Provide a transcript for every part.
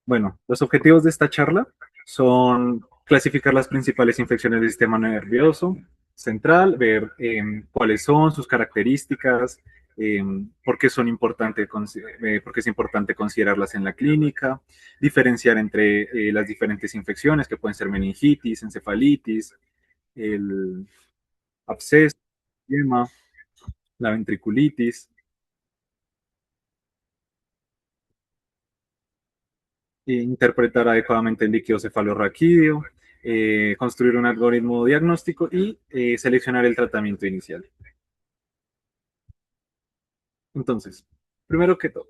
Bueno, los objetivos de esta charla son clasificar las principales infecciones del sistema nervioso central, ver cuáles son sus características, por qué son importantes, por qué es importante considerarlas en la clínica, diferenciar entre las diferentes infecciones que pueden ser meningitis, encefalitis, el absceso, yema, la ventriculitis, interpretar adecuadamente el líquido cefalorraquídeo, construir un algoritmo diagnóstico y seleccionar el tratamiento inicial. Entonces, primero que todo,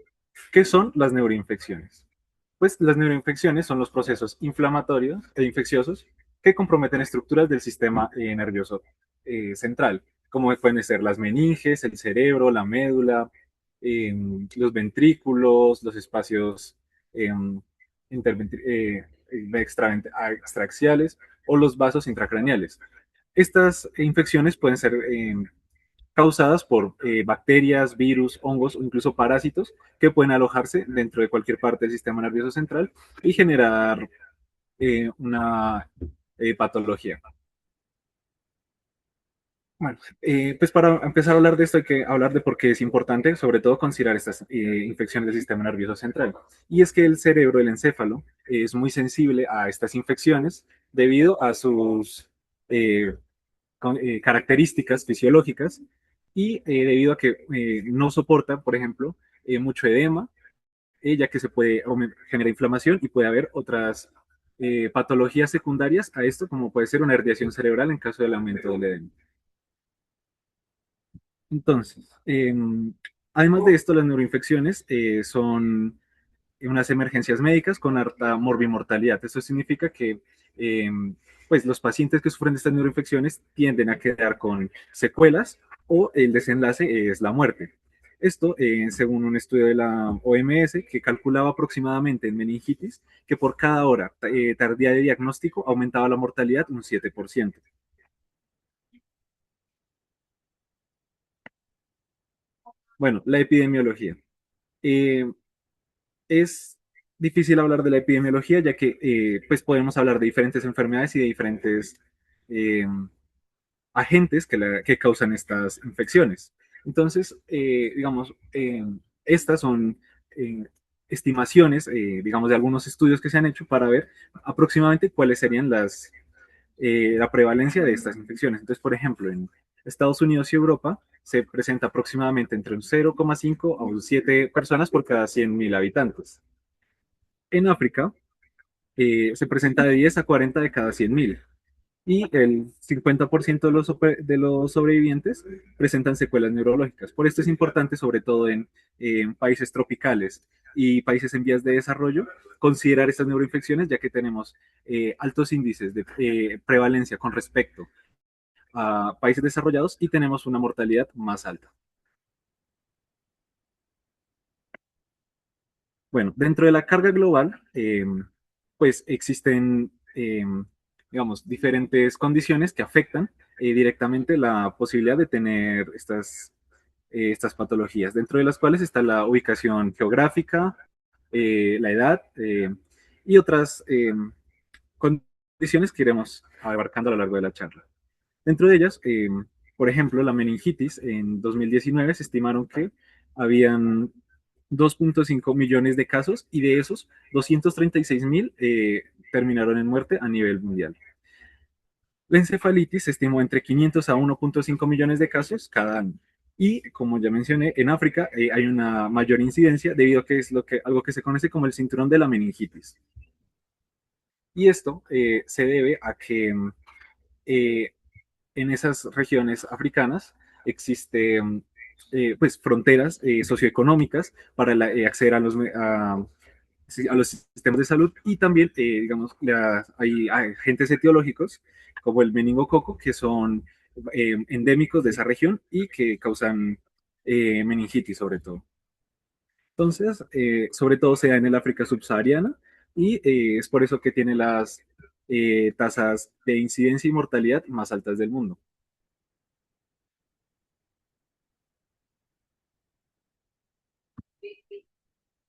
¿qué son las neuroinfecciones? Pues las neuroinfecciones son los procesos inflamatorios e infecciosos que comprometen estructuras del sistema nervioso central, como pueden ser las meninges, el cerebro, la médula, los ventrículos, los espacios eh, extraaxiales o los vasos intracraneales. Estas infecciones pueden ser causadas por bacterias, virus, hongos o incluso parásitos que pueden alojarse dentro de cualquier parte del sistema nervioso central y generar una patología. Bueno, pues para empezar a hablar de esto hay que hablar de por qué es importante, sobre todo, considerar estas infecciones del sistema nervioso central. Y es que el cerebro, el encéfalo, es muy sensible a estas infecciones debido a sus eh, características fisiológicas y debido a que no soporta, por ejemplo, mucho edema, ya que se puede generar inflamación y puede haber otras patologías secundarias a esto, como puede ser una herniación cerebral en caso del aumento del edema. Entonces, además de esto, las neuroinfecciones son unas emergencias médicas con alta morbimortalidad. Eso significa que eh, pues los pacientes que sufren de estas neuroinfecciones tienden a quedar con secuelas o el desenlace es la muerte. Esto, según un estudio de la OMS, que calculaba aproximadamente en meningitis que por cada hora tardía de diagnóstico aumentaba la mortalidad un 7%. Bueno, la epidemiología. Eh, es difícil hablar de la epidemiología, ya que pues podemos hablar de diferentes enfermedades y de diferentes eh, agentes que causan estas infecciones. Entonces, digamos, estas son eh, estimaciones, digamos, de algunos estudios que se han hecho para ver aproximadamente cuáles serían la prevalencia de estas infecciones. Entonces, por ejemplo, en Estados Unidos y Europa se presenta aproximadamente entre un 0,5 a un 7 personas por cada 100.000 habitantes. En África se presenta de 10 a 40 de cada 100.000 y el 50% de los sobrevivientes presentan secuelas neurológicas. Por esto es importante, sobre todo en países tropicales y países en vías de desarrollo, considerar estas neuroinfecciones, ya que tenemos altos índices de prevalencia con respecto a países desarrollados y tenemos una mortalidad más alta. Bueno, dentro de la carga global, pues existen, digamos, diferentes condiciones que afectan directamente la posibilidad de tener estas patologías, dentro de las cuales está la ubicación geográfica, la edad y otras condiciones que iremos abarcando a lo largo de la charla. Dentro de ellas, por ejemplo, la meningitis, en 2019 se estimaron que habían 2,5 millones de casos y de esos 236.000 terminaron en muerte a nivel mundial. La encefalitis se estimó entre 500 a 1,5 millones de casos cada año. Y como ya mencioné, en África hay una mayor incidencia debido a que es algo que se conoce como el cinturón de la meningitis. Y esto se debe a que eh, en esas regiones africanas existen pues fronteras socioeconómicas para acceder a los sistemas de salud y también, digamos, hay agentes etiológicos como el meningococo que son endémicos de esa región y que causan meningitis sobre todo. Entonces, sobre todo se da en el África subsahariana y es por eso que tiene las tasas de incidencia y mortalidad más altas del mundo.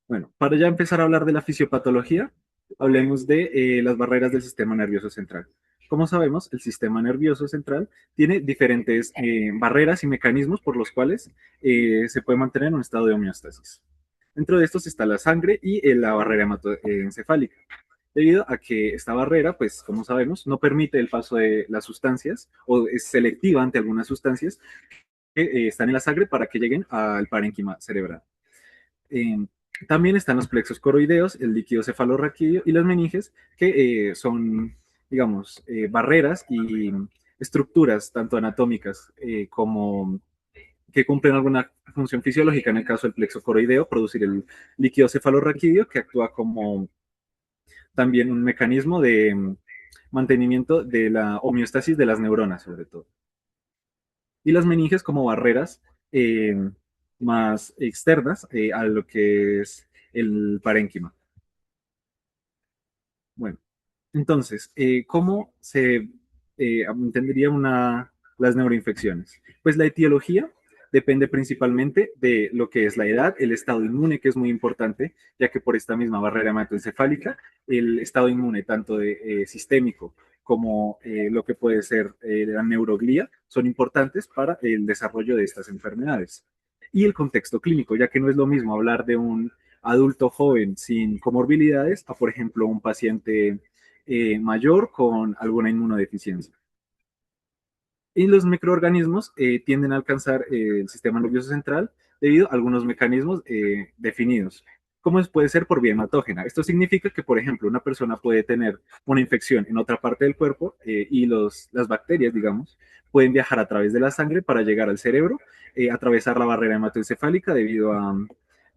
Bueno, para ya empezar a hablar de la fisiopatología, hablemos de las barreras del sistema nervioso central. Como sabemos, el sistema nervioso central tiene diferentes barreras y mecanismos por los cuales se puede mantener en un estado de homeostasis. Dentro de estos está la sangre y la barrera hematoencefálica, debido a que esta barrera, pues como sabemos, no permite el paso de las sustancias o es selectiva ante algunas sustancias que están en la sangre para que lleguen al parénquima cerebral. Eh, También están los plexos coroideos, el líquido cefalorraquídeo y las meninges, que son, digamos, barreras y estructuras tanto anatómicas como que cumplen alguna función fisiológica. En el caso del plexo coroideo, producir el líquido cefalorraquídeo, que actúa como también un mecanismo de mantenimiento de la homeostasis de las neuronas, sobre todo. Y las meninges como barreras más externas a lo que es el parénquima. Bueno, entonces, ¿cómo se entendería las neuroinfecciones? Pues la etiología depende principalmente de lo que es la edad, el estado inmune, que es muy importante, ya que por esta misma barrera hematoencefálica, el estado inmune tanto de, sistémico como lo que puede ser la neuroglía son importantes para el desarrollo de estas enfermedades. Y el contexto clínico, ya que no es lo mismo hablar de un adulto joven sin comorbilidades a, por ejemplo, un paciente mayor con alguna inmunodeficiencia. Y los microorganismos tienden a alcanzar el sistema nervioso central debido a algunos mecanismos definidos, como puede ser por vía hematógena. Esto significa que, por ejemplo, una persona puede tener una infección en otra parte del cuerpo y las bacterias, digamos, pueden viajar a través de la sangre para llegar al cerebro, atravesar la barrera hematoencefálica debido a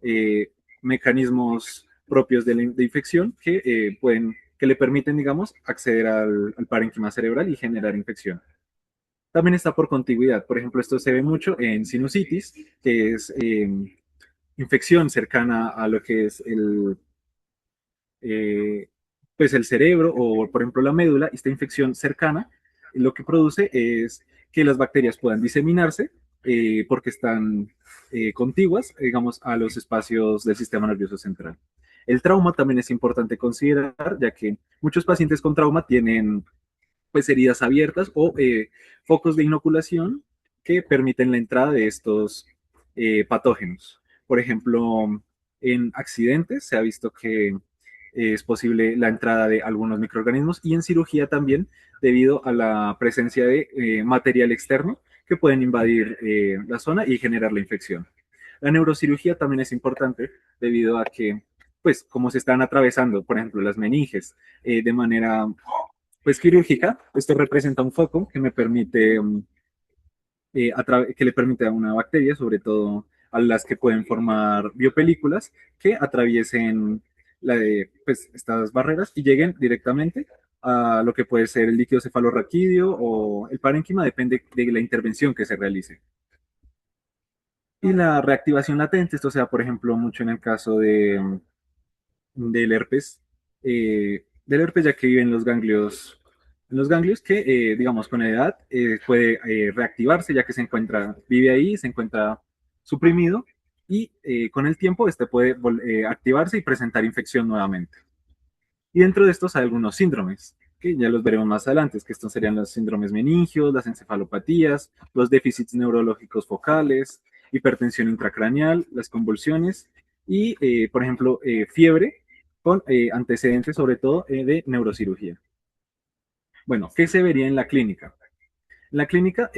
eh, mecanismos propios de infección que le permiten, digamos, acceder al parénquima cerebral y generar infección. También está por contigüidad. Por ejemplo, esto se ve mucho en sinusitis, que es infección cercana a lo que es eh, pues el cerebro o, por ejemplo, la médula. Esta infección cercana lo que produce es que las bacterias puedan diseminarse porque están contiguas, digamos, a los espacios del sistema nervioso central. El trauma también es importante considerar, ya que muchos pacientes con trauma tienen pues heridas abiertas o focos de inoculación que permiten la entrada de estos patógenos. Por ejemplo, en accidentes se ha visto que es posible la entrada de algunos microorganismos y en cirugía también debido a la presencia de material externo que pueden invadir la zona y generar la infección. La neurocirugía también es importante debido a que, pues, como se están atravesando, por ejemplo, las meninges de manera pues quirúrgica, esto representa un foco que me permite, que le permite a una bacteria, sobre todo a las que pueden formar biopelículas, que atraviesen pues, estas barreras y lleguen directamente a lo que puede ser el líquido cefalorraquídeo o el parénquima, depende de la intervención que se realice. Y la reactivación latente, esto se da, por ejemplo, mucho en el caso del herpes, ya que vive en los ganglios que, digamos, con la edad puede reactivarse, ya que vive ahí, se encuentra suprimido, y con el tiempo este puede activarse y presentar infección nuevamente. Y dentro de estos hay algunos síndromes, que ya los veremos más adelante, que estos serían los síndromes meningios, las encefalopatías, los déficits neurológicos focales, hipertensión intracraneal, las convulsiones y, por ejemplo, fiebre con antecedentes sobre todo de neurocirugía. Bueno, ¿qué se vería en la clínica? En la clínica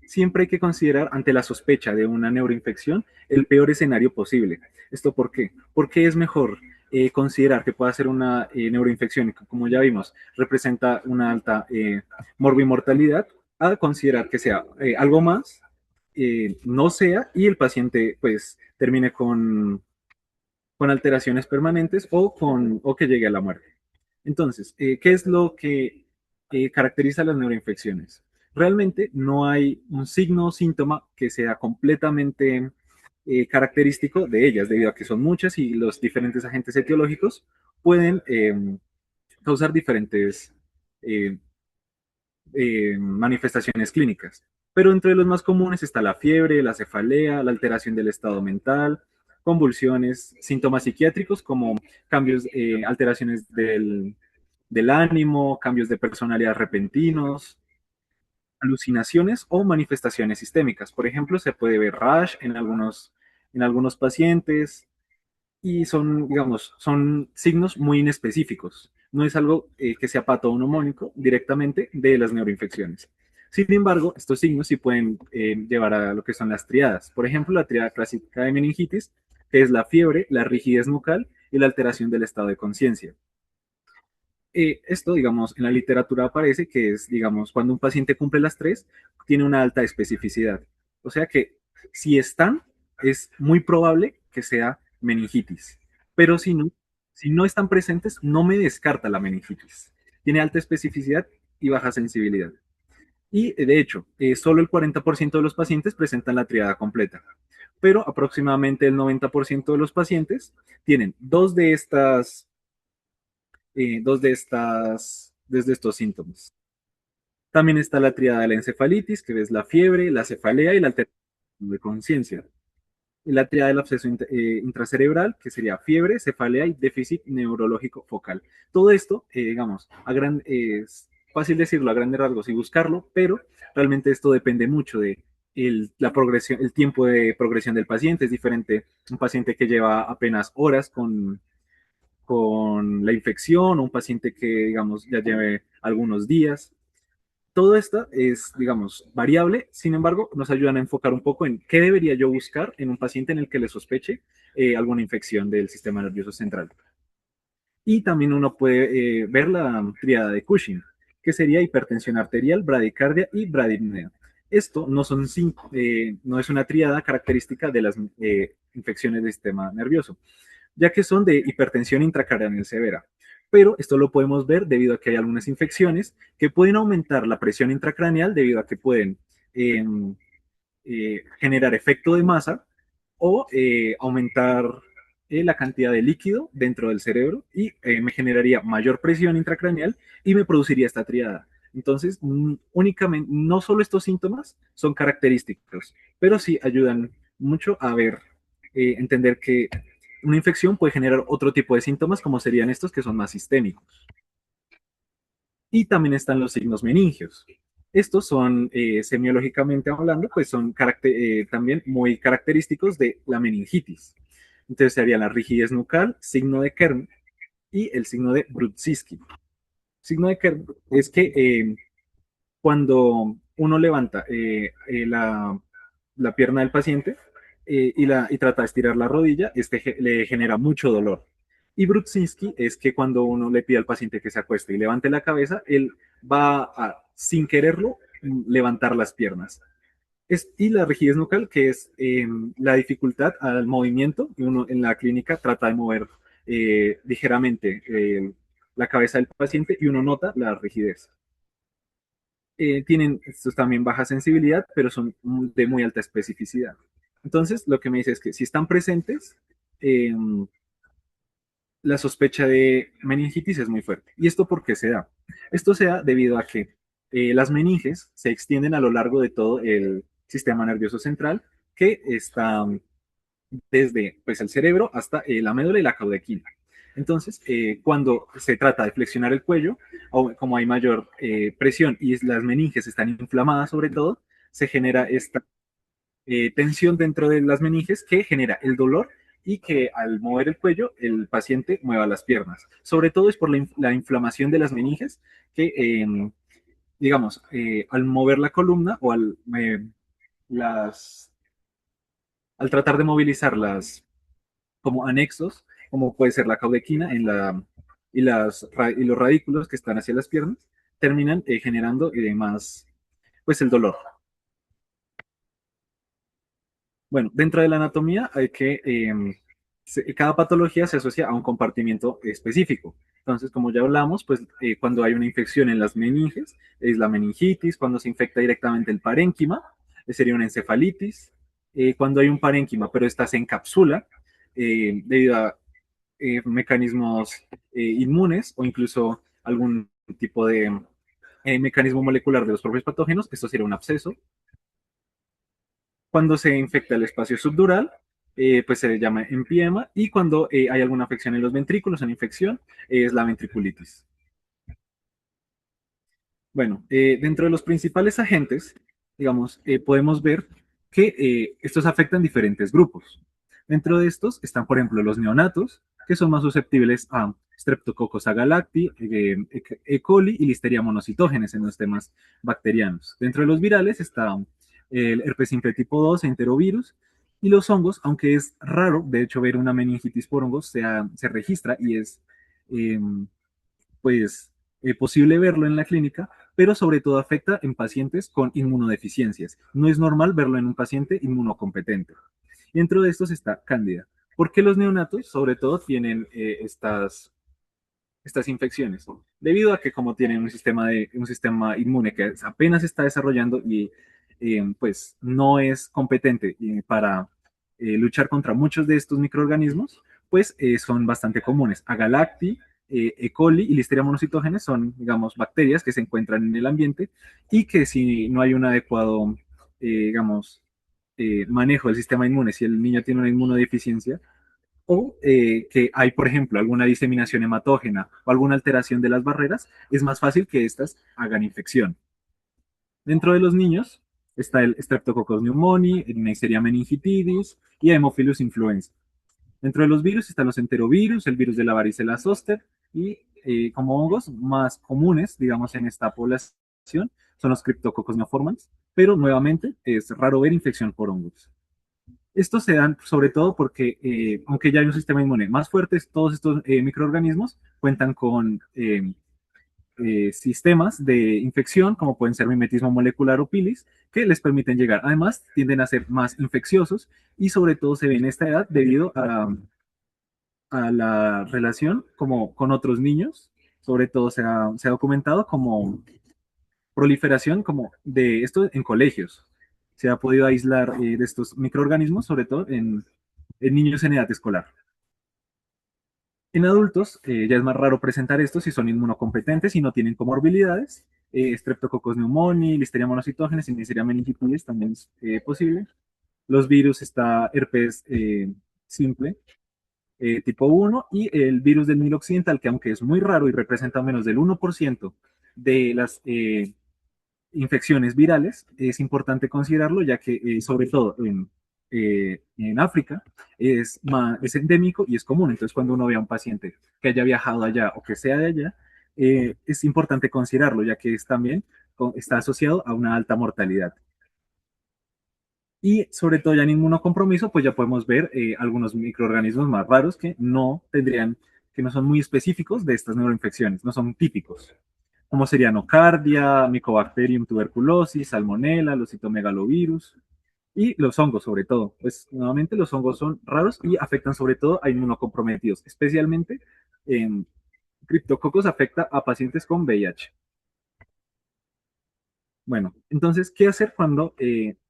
siempre hay que considerar ante la sospecha de una neuroinfección el peor escenario posible. ¿Esto por qué? Porque es mejor considerar que pueda ser una neuroinfección que, como ya vimos, representa una alta morbimortalidad, a considerar que sea algo más, no sea, y el paciente pues termine con alteraciones permanentes o que llegue a la muerte. Entonces, ¿qué es lo que caracteriza las neuroinfecciones? Realmente no hay un signo o síntoma que sea completamente característico de ellas, debido a que son muchas y los diferentes agentes etiológicos pueden causar diferentes eh, manifestaciones clínicas. Pero entre los más comunes está la fiebre, la cefalea, la alteración del estado mental, convulsiones, síntomas psiquiátricos como cambios, alteraciones del ánimo, cambios de personalidad repentinos, alucinaciones o manifestaciones sistémicas. Por ejemplo, se puede ver rash en algunos pacientes y son, digamos, son signos muy inespecíficos. No es algo que sea patognomónico directamente de las neuroinfecciones. Sin embargo, estos signos sí pueden llevar a lo que son las triadas. Por ejemplo, la triada clásica de meningitis, que es la fiebre, la rigidez nucal y la alteración del estado de conciencia. Esto, digamos, en la literatura aparece que es, digamos, cuando un paciente cumple las tres, tiene una alta especificidad. O sea que si están, es muy probable que sea meningitis. Pero si no están presentes, no me descarta la meningitis. Tiene alta especificidad y baja sensibilidad. Y de hecho, solo el 40% de los pacientes presentan la triada completa. Pero aproximadamente el 90% de los pacientes tienen desde estos síntomas. También está la triada de la encefalitis, que es la fiebre, la cefalea y la alteración de conciencia. Y la triada del absceso intracerebral, que sería fiebre, cefalea y déficit neurológico focal. Todo esto, digamos, es fácil decirlo a grandes rasgos y buscarlo, pero realmente esto depende mucho de la progresión, el tiempo de progresión del paciente. Es diferente un paciente que lleva apenas horas con la infección o un paciente que, digamos, ya lleve algunos días. Todo esto es, digamos, variable, sin embargo, nos ayudan a enfocar un poco en qué debería yo buscar en un paciente en el que le sospeche alguna infección del sistema nervioso central. Y también uno puede ver la triada de Cushing, que sería hipertensión arterial, bradicardia y bradipnea. Esto no son cinco, no es una triada característica de las infecciones del sistema nervioso, ya que son de hipertensión intracraneal severa. Pero esto lo podemos ver debido a que hay algunas infecciones que pueden aumentar la presión intracraneal debido a que pueden eh, generar efecto de masa o aumentar la cantidad de líquido dentro del cerebro y me generaría mayor presión intracraneal y me produciría esta triada. Entonces, únicamente, no solo estos síntomas son característicos, pero sí ayudan mucho a ver, entender que una infección puede generar otro tipo de síntomas, como serían estos que son más sistémicos. Y también están los signos meningios. Estos son, semiológicamente hablando, pues son también muy característicos de la meningitis. Entonces sería la rigidez nucal, signo de Kern y el signo de Brudzinski. Signo de Kern es que cuando uno levanta la pierna del paciente y trata de estirar la rodilla, le genera mucho dolor. Y Brudzinski es que cuando uno le pide al paciente que se acueste y levante la cabeza, él va a, sin quererlo, levantar las piernas. Y la rigidez nucal, que es la dificultad al movimiento, y uno en la clínica trata de mover ligeramente la cabeza del paciente y uno nota la rigidez. Tienen estos también baja sensibilidad, pero son de muy alta especificidad. Entonces, lo que me dice es que si están presentes, eh, la sospecha de meningitis es muy fuerte. ¿Y esto por qué se da? Esto se da debido a que las meninges se extienden a lo largo de todo el sistema nervioso central, que está desde pues, el cerebro hasta la médula y la caudequina. Entonces, cuando se trata de flexionar el cuello, o como hay mayor presión y las meninges están inflamadas sobre todo, se genera esta tensión dentro de las meninges que genera el dolor y que al mover el cuello el paciente mueva las piernas. Sobre todo es por la inflamación de las meninges que, digamos, al mover la columna o las, al tratar de movilizarlas como anexos, como puede ser la caudequina y los radículos que están hacia las piernas, terminan generando más, pues el dolor. Bueno, dentro de la anatomía hay que, cada patología se asocia a un compartimiento específico. Entonces, como ya hablamos, pues cuando hay una infección en las meninges, es la meningitis, cuando se infecta directamente el parénquima, sería una encefalitis. Cuando hay un parénquima, pero esta se encapsula debido a mecanismos inmunes o incluso algún tipo de mecanismo molecular de los propios patógenos, esto sería un absceso. Cuando se infecta el espacio subdural, pues se le llama empiema, y cuando hay alguna afección en los ventrículos, una infección, es la ventriculitis. Bueno, dentro de los principales agentes, digamos, podemos ver que estos afectan diferentes grupos. Dentro de estos están, por ejemplo, los neonatos, que son más susceptibles a Streptococcus agalacti, E. coli y Listeria monocytogenes en los temas bacterianos. Dentro de los virales está el herpes simple tipo 2, enterovirus, y los hongos, aunque es raro, de hecho, ver una meningitis por hongos se registra y es pues posible verlo en la clínica, pero sobre todo afecta en pacientes con inmunodeficiencias. No es normal verlo en un paciente inmunocompetente. Y dentro de estos está Cándida. ¿Por qué los neonatos, sobre todo, tienen estas infecciones? Debido a que como tienen un sistema inmune que apenas está desarrollando y pues no es competente para luchar contra muchos de estos microorganismos, pues son bastante comunes. Agalacti, E. coli y Listeria monocytogenes son, digamos, bacterias que se encuentran en el ambiente y que si no hay un adecuado, digamos, manejo del sistema inmune, si el niño tiene una inmunodeficiencia, o que hay, por ejemplo, alguna diseminación hematógena o alguna alteración de las barreras, es más fácil que éstas hagan infección. Dentro de los niños está el Streptococcus pneumoniae, el Neisseria meningitidis y Haemophilus influenza. Dentro de los virus están los enterovirus, el virus de la varicela zoster y como hongos más comunes, digamos, en esta población son los Cryptococcus neoformans, pero nuevamente es raro ver infección por hongos. Estos se dan sobre todo porque, aunque ya hay un sistema inmune más fuerte, todos estos microorganismos cuentan con sistemas de infección, como pueden ser mimetismo molecular o pilis, que les permiten llegar. Además, tienden a ser más infecciosos y sobre todo se ve en esta edad debido a la relación como con otros niños. Sobre todo se ha documentado como proliferación como de esto en colegios. Se ha podido aislar de estos microorganismos, sobre todo en niños en edad escolar. En adultos ya es más raro presentar esto si son inmunocompetentes y no tienen comorbilidades. Streptococcus pneumoniae, Listeria monocytogenes y Neisseria meningitidis también es posible. Los virus está herpes simple tipo 1 y el virus del Nilo occidental, que aunque es muy raro y representa menos del 1% de las infecciones virales, es importante considerarlo ya que sobre todo en África es endémico y es común. Entonces cuando uno ve a un paciente que haya viajado allá o que sea de allá, es importante considerarlo ya que es también está asociado a una alta mortalidad. Y sobre todo ya en inmunocompromiso, pues ya podemos ver algunos microorganismos más raros que no tendrían, que no son muy específicos de estas neuroinfecciones, no son típicos como sería nocardia, Mycobacterium tuberculosis, salmonella, los citomegalovirus y los hongos sobre todo. Pues nuevamente los hongos son raros y afectan sobre todo a inmunocomprometidos, especialmente en criptococos afecta a pacientes con VIH. Bueno, entonces, ¿qué hacer cuando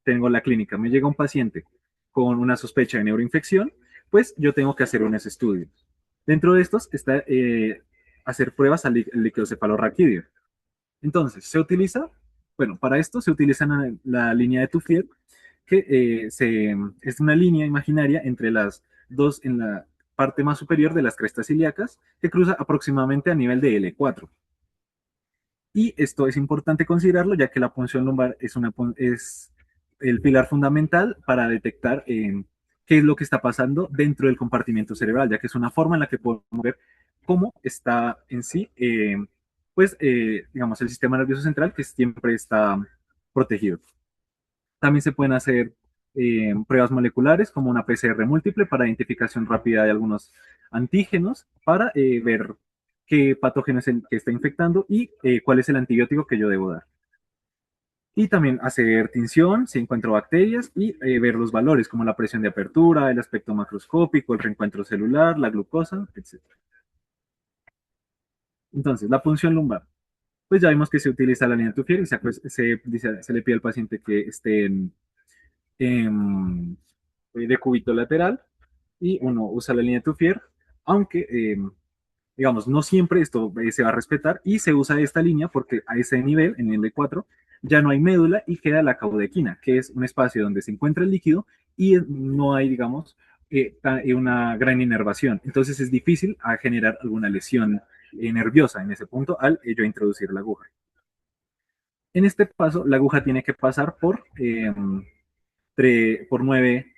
tengo la clínica? Me llega un paciente con una sospecha de neuroinfección, pues yo tengo que hacer unos estudios. Dentro de estos está hacer pruebas al líquido cefalorraquídeo. Entonces, se utiliza, bueno, para esto se utiliza la línea de Tuffier, que es una línea imaginaria entre las dos, en la parte más superior de las crestas ilíacas, que cruza aproximadamente a nivel de L4. Y esto es importante considerarlo, ya que la punción lumbar es el pilar fundamental para detectar qué es lo que está pasando dentro del compartimiento cerebral, ya que es una forma en la que podemos ver cómo está en sí, pues, digamos, el sistema nervioso central que siempre está protegido. También se pueden hacer pruebas moleculares como una PCR múltiple para identificación rápida de algunos antígenos para ver qué patógeno es el que está infectando y cuál es el antibiótico que yo debo dar. Y también hacer tinción si encuentro bacterias y ver los valores como la presión de apertura, el aspecto macroscópico, el reencuentro celular, la glucosa, etc. Entonces, la punción lumbar. Pues ya vimos que se utiliza la línea Tuffier y se le pide al paciente que esté en, de cúbito lateral y uno usa la línea Tuffier, aunque digamos, no siempre esto se va a respetar y se usa esta línea porque a ese nivel, en el D4, ya no hay médula y queda la caudequina, que es un espacio donde se encuentra el líquido y no hay, digamos, una gran inervación. Entonces es difícil a generar alguna lesión nerviosa en ese punto al yo introducir la aguja. En este paso, la aguja tiene que pasar por 9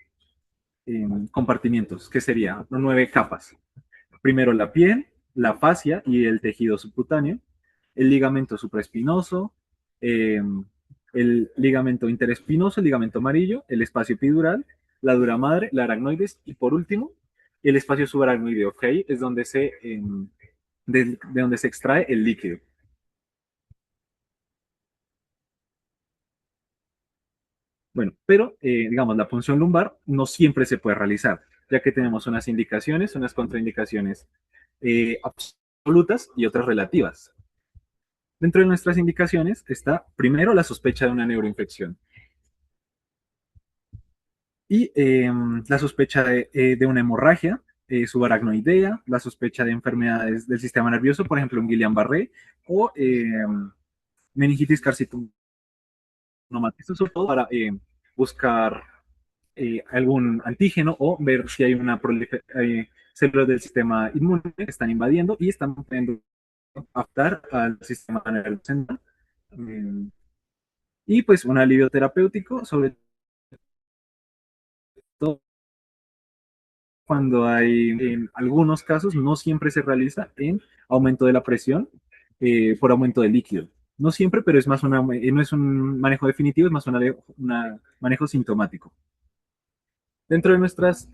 compartimientos, que serían 9 capas. Primero la piel, la fascia y el tejido subcutáneo, el ligamento supraespinoso, eh, el ligamento interespinoso, el ligamento amarillo, el espacio epidural, la dura madre, la aracnoides y por último, el espacio subaracnoideo, que es donde de donde se extrae el líquido. Bueno, pero digamos, la punción lumbar no siempre se puede realizar, ya que tenemos unas indicaciones, unas contraindicaciones absolutas y otras relativas. Dentro de nuestras indicaciones está primero la sospecha de una neuroinfección y la sospecha de una hemorragia subaracnoidea, la sospecha de enfermedades del sistema nervioso, por ejemplo, un Guillain-Barré o meningitis carcinoma. Esto sobre todo para buscar algún antígeno o ver si hay una células del sistema inmune que están invadiendo y están pudiendo afectar al sistema nervioso central. Eh, y pues un alivio terapéutico, sobre todo cuando hay, en algunos casos, no siempre se realiza en aumento de la presión por aumento de líquido. No siempre, pero es más no es un manejo definitivo, es más manejo sintomático. Dentro de nuestras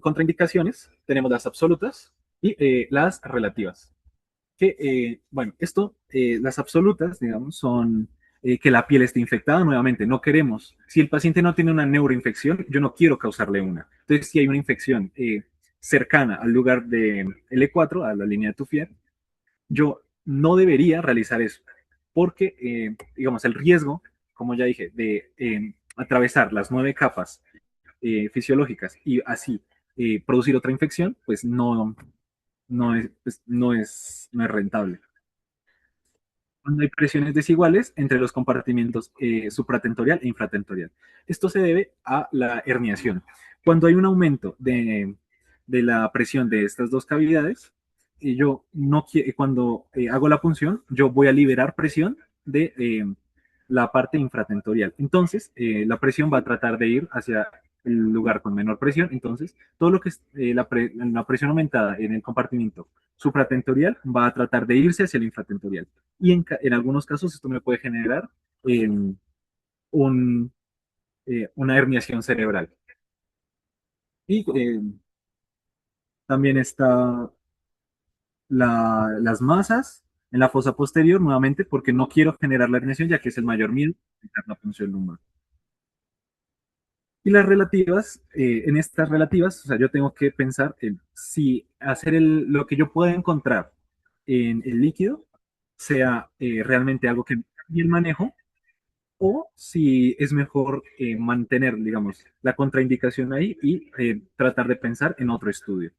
contraindicaciones tenemos las absolutas y las relativas. Que, bueno, las absolutas, digamos, son que la piel esté infectada nuevamente. No queremos, si el paciente no tiene una neuroinfección, yo no quiero causarle una. Entonces, si hay una infección cercana al lugar de L4, a la línea de Tuffier, yo no debería realizar eso, porque, digamos, el riesgo, como ya dije, de atravesar las 9 capas fisiológicas y así producir otra infección, pues no es rentable. Cuando hay presiones desiguales entre los compartimientos supratentorial e infratentorial. Esto se debe a la herniación. Cuando hay un aumento de la presión de estas dos cavidades, y yo no cuando hago la punción, yo voy a liberar presión de la parte infratentorial. Entonces, la presión va a tratar de ir hacia el lugar con menor presión. Entonces, todo lo que es la presión aumentada en el compartimento supratentorial va a tratar de irse hacia el infratentorial. Y en algunos casos esto me puede generar eh, un, una herniación cerebral. Y también está las masas en la fosa posterior, nuevamente, porque no quiero generar la herniación, ya que es el mayor miedo de la punción lumbar. Y las relativas, en estas relativas, o sea, yo tengo que pensar en si hacer lo que yo pueda encontrar en el líquido sea realmente algo que bien manejo o si es mejor mantener, digamos, la contraindicación ahí y tratar de pensar en otro estudio.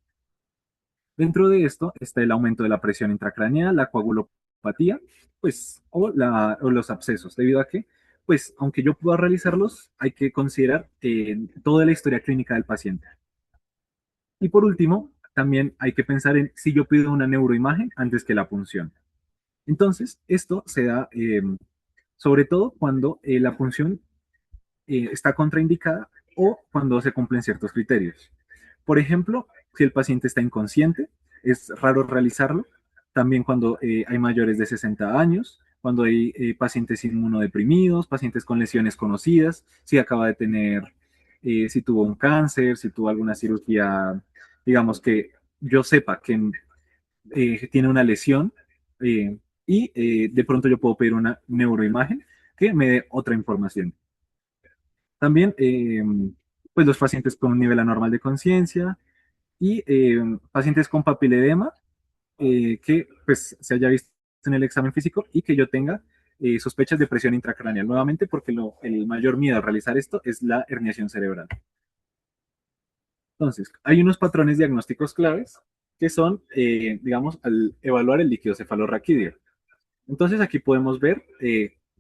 Dentro de esto está el aumento de la presión intracraneal, la coagulopatía, pues, o los abscesos, debido a que, pues, aunque yo pueda realizarlos, hay que considerar toda la historia clínica del paciente. Y por último, también hay que pensar en si yo pido una neuroimagen antes que la punción. Entonces, esto se da sobre todo cuando la punción está contraindicada o cuando se cumplen ciertos criterios. Por ejemplo, si el paciente está inconsciente, es raro realizarlo. También cuando hay mayores de 60 años, cuando hay pacientes inmunodeprimidos, pacientes con lesiones conocidas, si acaba de tener, si tuvo un cáncer, si tuvo alguna cirugía, digamos que yo sepa que tiene una lesión y de pronto yo puedo pedir una neuroimagen que me dé otra información. También, pues los pacientes con un nivel anormal de conciencia y pacientes con papiledema que pues se haya visto en el examen físico y que yo tenga sospechas de presión intracraneal. Nuevamente, porque el mayor miedo al realizar esto es la herniación cerebral. Entonces, hay unos patrones diagnósticos claves que son, digamos, al evaluar el líquido cefalorraquídeo. Entonces, aquí podemos ver,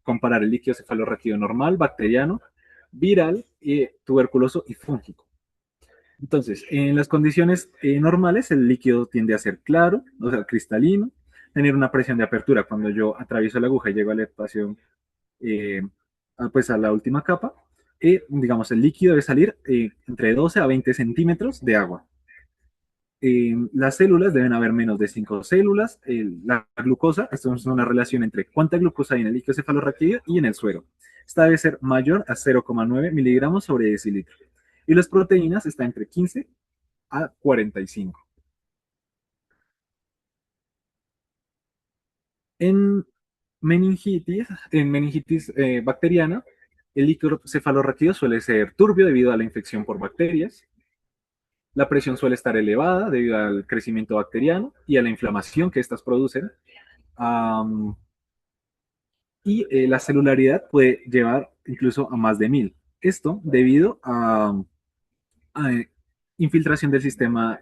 comparar el líquido cefalorraquídeo normal, bacteriano, viral, tuberculoso y fúngico. Entonces, en las condiciones normales, el líquido tiende a ser claro, o sea, cristalino, tener una presión de apertura. Cuando yo atravieso la aguja y llego al espacio, eh, pues a la última capa, digamos, el líquido debe salir entre 12 a 20 centímetros de agua. Las células deben haber menos de 5 células. La glucosa, esto es una relación entre cuánta glucosa hay en el líquido cefalorraquídeo y en el suero. Esta debe ser mayor a 0,9 miligramos sobre decilitro. Y las proteínas están entre 15 a 45. En meningitis bacteriana, el líquido cefalorraquídeo suele ser turbio debido a la infección por bacterias. La presión suele estar elevada debido al crecimiento bacteriano y a la inflamación que éstas producen. Um, y la celularidad puede llevar incluso a más de 1000. Esto debido a infiltración del sistema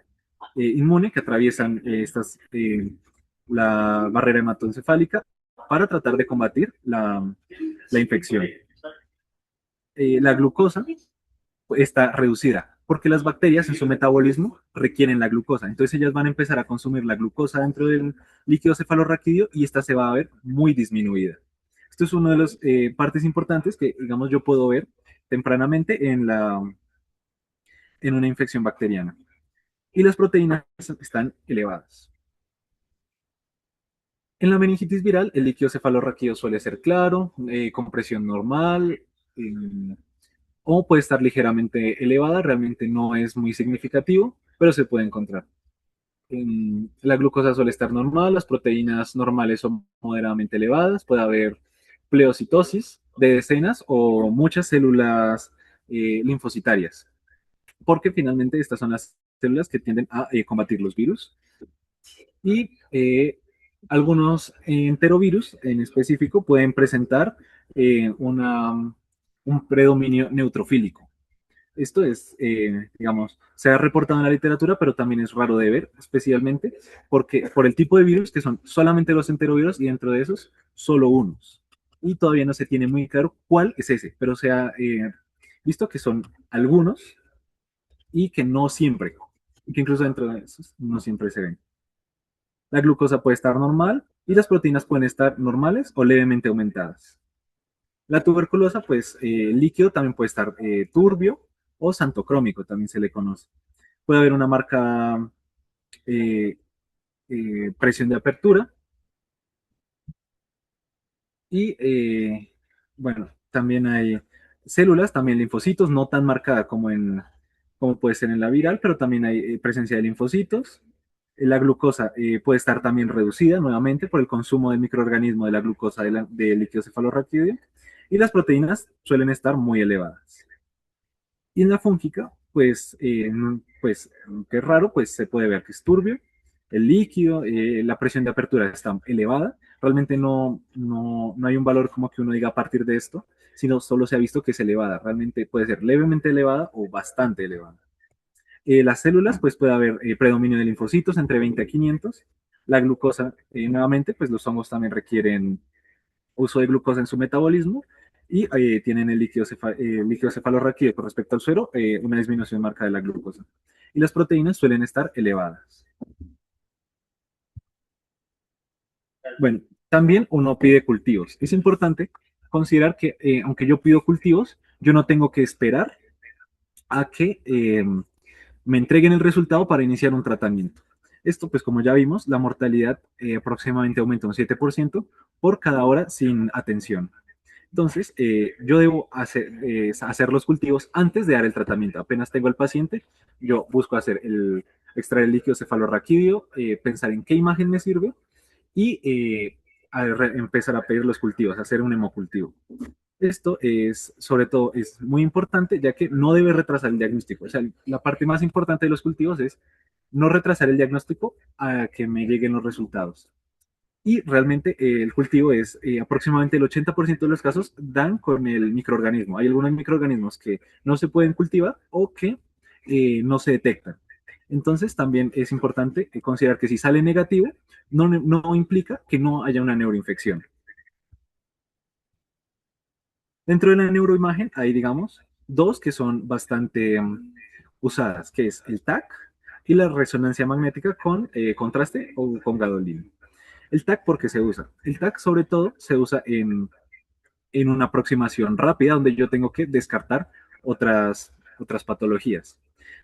inmune que atraviesan la barrera hematoencefálica para tratar de combatir la infección. La glucosa está reducida porque las bacterias en su metabolismo requieren la glucosa. Entonces ellas van a empezar a consumir la glucosa dentro del líquido cefalorraquídeo y esta se va a ver muy disminuida. Esto es una de las partes importantes que, digamos, yo puedo ver tempranamente en una infección bacteriana. Y las proteínas están elevadas. En la meningitis viral, el líquido cefalorraquídeo suele ser claro, con presión normal, eh, o puede estar ligeramente elevada, realmente no es muy significativo, pero se puede encontrar. La glucosa suele estar normal, las proteínas normales son moderadamente elevadas, puede haber pleocitosis de decenas o muchas células linfocitarias, porque finalmente estas son las células que tienden a combatir los virus. Y algunos enterovirus en específico pueden presentar un predominio neutrofílico. Esto es, digamos, se ha reportado en la literatura, pero también es raro de ver, especialmente porque por el tipo de virus que son solamente los enterovirus y dentro de esos solo unos. Y todavía no se tiene muy claro cuál es ese, pero se ha visto que son algunos y que no siempre, y que incluso dentro de esos no siempre se ven. La glucosa puede estar normal y las proteínas pueden estar normales o levemente aumentadas. La tuberculosa, pues el líquido también puede estar turbio o santocrómico, también se le conoce. Puede haber una marca eh, presión de apertura y, bueno, también hay células, también linfocitos, no tan marcada como puede ser en la viral, pero también hay presencia de linfocitos. La glucosa puede estar también reducida nuevamente por el consumo del microorganismo de la glucosa del líquido cefalorraquídeo y las proteínas suelen estar muy elevadas. Y en la fúngica, pues que es raro, pues se puede ver que es turbio, el líquido, la presión de apertura está elevada. Realmente no hay un valor como que uno diga a partir de esto, sino solo se ha visto que es elevada. Realmente puede ser levemente elevada o bastante elevada. Las células, pues puede haber predominio de linfocitos entre 20 a 500. La glucosa, nuevamente, pues los hongos también requieren uso de glucosa en su metabolismo y tienen líquido cefalorraquídeo con respecto al suero, una disminución marcada de la glucosa. Y las proteínas suelen estar elevadas. Bueno, también uno pide cultivos. Es importante considerar que aunque yo pido cultivos, yo no tengo que esperar a que me entreguen el resultado para iniciar un tratamiento. Esto, pues como ya vimos, la mortalidad aproximadamente aumenta un 7% por cada hora sin atención. Entonces, yo debo hacer los cultivos antes de dar el tratamiento. Apenas tengo al paciente, yo busco extraer el líquido cefalorraquídeo, pensar en qué imagen me sirve y empezar a pedir los cultivos, hacer un hemocultivo. Esto es, sobre todo, es muy importante ya que no debe retrasar el diagnóstico. O sea, la parte más importante de los cultivos es no retrasar el diagnóstico a que me lleguen los resultados. Y realmente el cultivo es aproximadamente el 80% de los casos dan con el microorganismo. Hay algunos microorganismos que no se pueden cultivar o que no se detectan. Entonces también es importante considerar que si sale negativo, no implica que no haya una neuroinfección. Dentro de la neuroimagen hay, digamos, dos que son bastante usadas, que es el TAC y la resonancia magnética con contraste o con gadolínio. El TAC, ¿por qué se usa? El TAC sobre todo se usa en una aproximación rápida donde yo tengo que descartar otras patologías.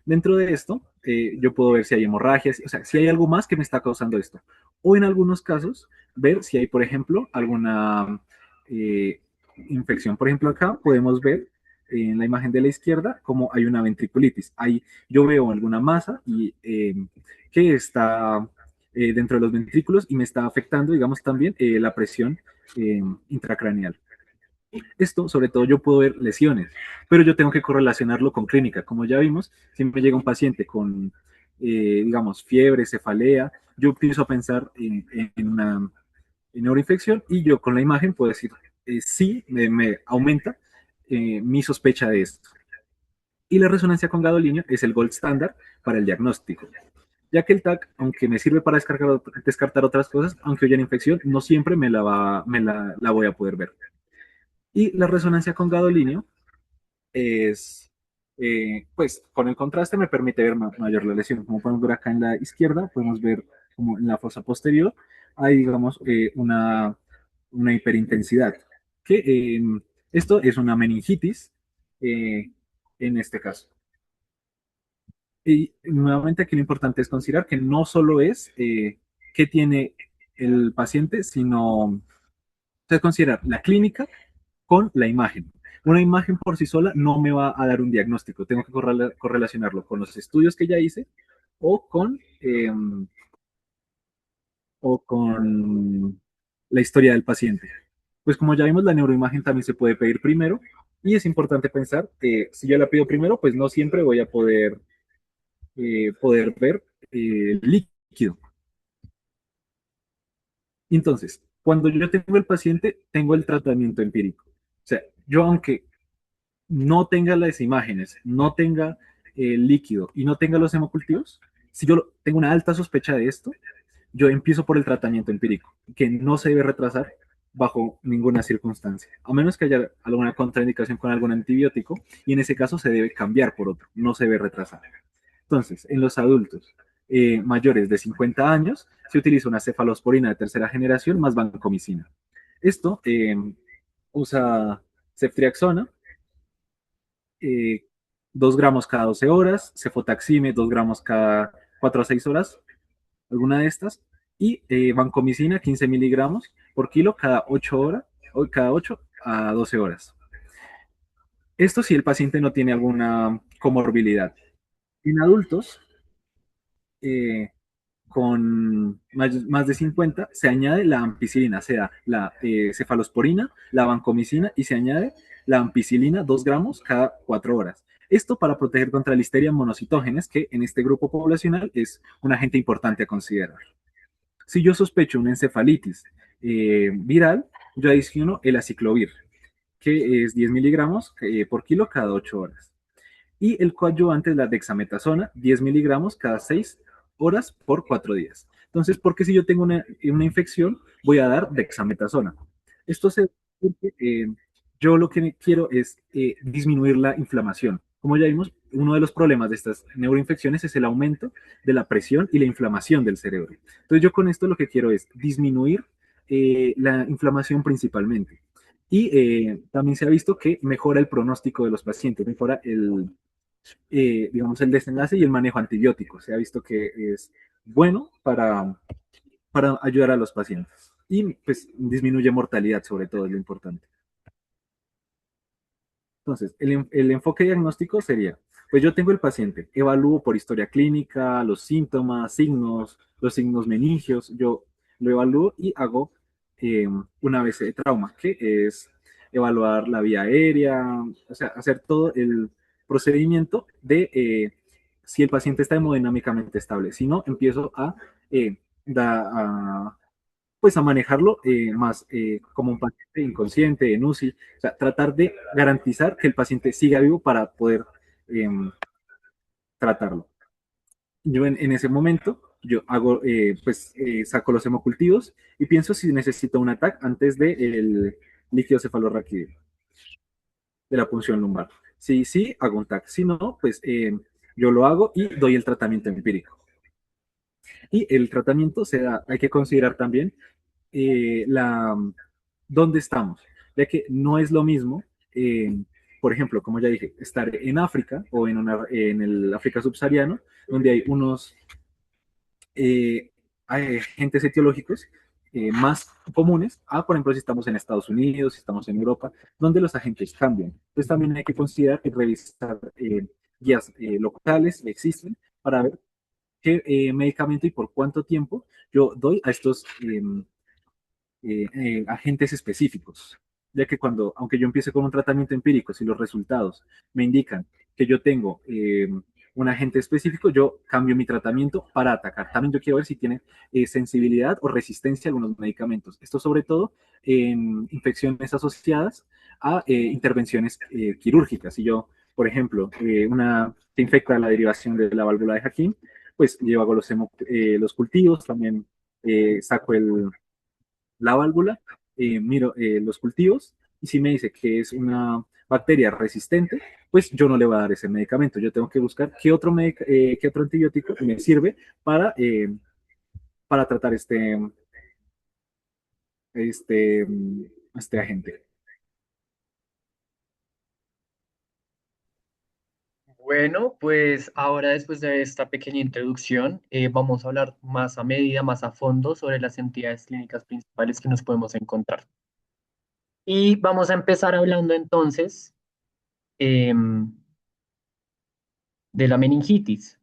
Dentro de esto, yo puedo ver si hay hemorragias, o sea, si hay algo más que me está causando esto. O en algunos casos, ver si hay, por ejemplo, alguna infección. Por ejemplo, acá podemos ver en la imagen de la izquierda como hay una ventriculitis. Ahí yo veo alguna masa que está dentro de los ventrículos y me está afectando, digamos, también la presión intracraneal. Esto, sobre todo, yo puedo ver lesiones, pero yo tengo que correlacionarlo con clínica. Como ya vimos, si me llega un paciente con, digamos, fiebre, cefalea, yo empiezo a pensar en una neuroinfección y yo con la imagen puedo decir, sí, me aumenta mi sospecha de esto. Y la resonancia con gadolínio es el gold standard para el diagnóstico, ya que el TAC, aunque me sirve para descartar otras cosas, aunque haya infección, no siempre la voy a poder ver. Y la resonancia con gadolínio es, pues con el contraste me permite ver mayor la lesión. Como podemos ver acá en la izquierda, podemos ver como en la fosa posterior hay, digamos, una hiperintensidad, que esto es una meningitis eh, en este caso. Y nuevamente aquí lo importante es considerar que no solo es qué tiene el paciente, sino considerar la clínica con la imagen. Una imagen por sí sola no me va a dar un diagnóstico, tengo que correlacionarlo con los estudios que ya hice o con la historia del paciente. Pues como ya vimos, la neuroimagen también se puede pedir primero y es importante pensar que si yo la pido primero, pues no siempre voy a poder ver el líquido. Entonces, cuando yo tengo el paciente, tengo el tratamiento empírico. O sea, yo aunque no tenga las imágenes, no tenga el líquido y no tenga los hemocultivos, si yo tengo una alta sospecha de esto, yo empiezo por el tratamiento empírico, que no se debe retrasar bajo ninguna circunstancia, a menos que haya alguna contraindicación con algún antibiótico, y en ese caso se debe cambiar por otro, no se debe retrasar. Entonces, en los adultos mayores de 50 años, se utiliza una cefalosporina de tercera generación más vancomicina. Esto usa ceftriaxona, eh, 2 gramos cada 12 horas, cefotaxime 2 gramos cada 4 a 6 horas, alguna de estas, y vancomicina 15 miligramos por kilo cada 8 horas, o cada 8 a 12 horas. Esto si el paciente no tiene alguna comorbilidad. En adultos, eh, con más de 50 se añade la ampicilina, se da la cefalosporina, la vancomicina y se añade la ampicilina 2 gramos cada 4 horas. Esto para proteger contra listeria monocitógenes, que en este grupo poblacional es un agente importante a considerar. Si yo sospecho una encefalitis viral, yo adiciono el aciclovir, que es 10 miligramos por kilo cada 8 horas. Y el coadyuvante es la dexametasona, 10 miligramos cada 6 horas por 4 días. Entonces, porque si yo tengo una infección, voy a dar dexametasona. Esto se porque yo lo que quiero es disminuir la inflamación. Como ya vimos, uno de los problemas de estas neuroinfecciones es el aumento de la presión y la inflamación del cerebro. Entonces, yo con esto lo que quiero es disminuir la inflamación principalmente. Y también se ha visto que mejora el pronóstico de los pacientes, mejora digamos, el desenlace y el manejo antibiótico. Se ha visto que es bueno para ayudar a los pacientes. Y pues disminuye mortalidad, sobre todo, es lo importante. Entonces, el enfoque diagnóstico sería, pues yo tengo el paciente, evalúo por historia clínica, los síntomas, signos, los signos meningios, yo lo evalúo y hago una ABC de trauma, que es evaluar la vía aérea, o sea, hacer todo el procedimiento de si el paciente está hemodinámicamente estable. Si no, empiezo eh, a pues a manejarlo más como un paciente inconsciente, en UCI, o sea, tratar de garantizar que el paciente siga vivo para poder eh, tratarlo. Yo en ese momento, yo hago, saco los hemocultivos y pienso si necesito un ATAC antes del líquido cefalorraquídeo, de la punción lumbar. Si sí, hago un TAC. Si no, pues Yo lo hago y doy el tratamiento empírico. Y el tratamiento se da, hay que considerar también dónde estamos, ya que no es lo mismo, eh, por ejemplo, como ya dije, estar en África o en el África subsahariano, donde hay unos agentes etiológicos más comunes a, por ejemplo, si estamos en Estados Unidos, si estamos en Europa, donde los agentes cambian. Entonces también hay que considerar y revisar guías locales que existen para ver qué medicamento y por cuánto tiempo yo doy a estos agentes específicos, ya que aunque yo empiece con un tratamiento empírico, si los resultados me indican que yo tengo un agente específico, yo cambio mi tratamiento para atacar. También yo quiero ver si tiene sensibilidad o resistencia a algunos medicamentos. Esto sobre todo en infecciones asociadas a intervenciones quirúrgicas. Si yo, por ejemplo, se infecta la derivación de la válvula de Hakim, pues yo hago los cultivos, también saco la válvula, miro los cultivos y si me dice que es una bacteria resistente, pues yo no le voy a dar ese medicamento. Yo tengo que buscar qué otro antibiótico me sirve para tratar este, este agente. Bueno, pues ahora después de esta pequeña introducción, vamos a hablar más a medida, más a fondo sobre las entidades clínicas principales que nos podemos encontrar. Y vamos a empezar hablando entonces em, de la meningitis.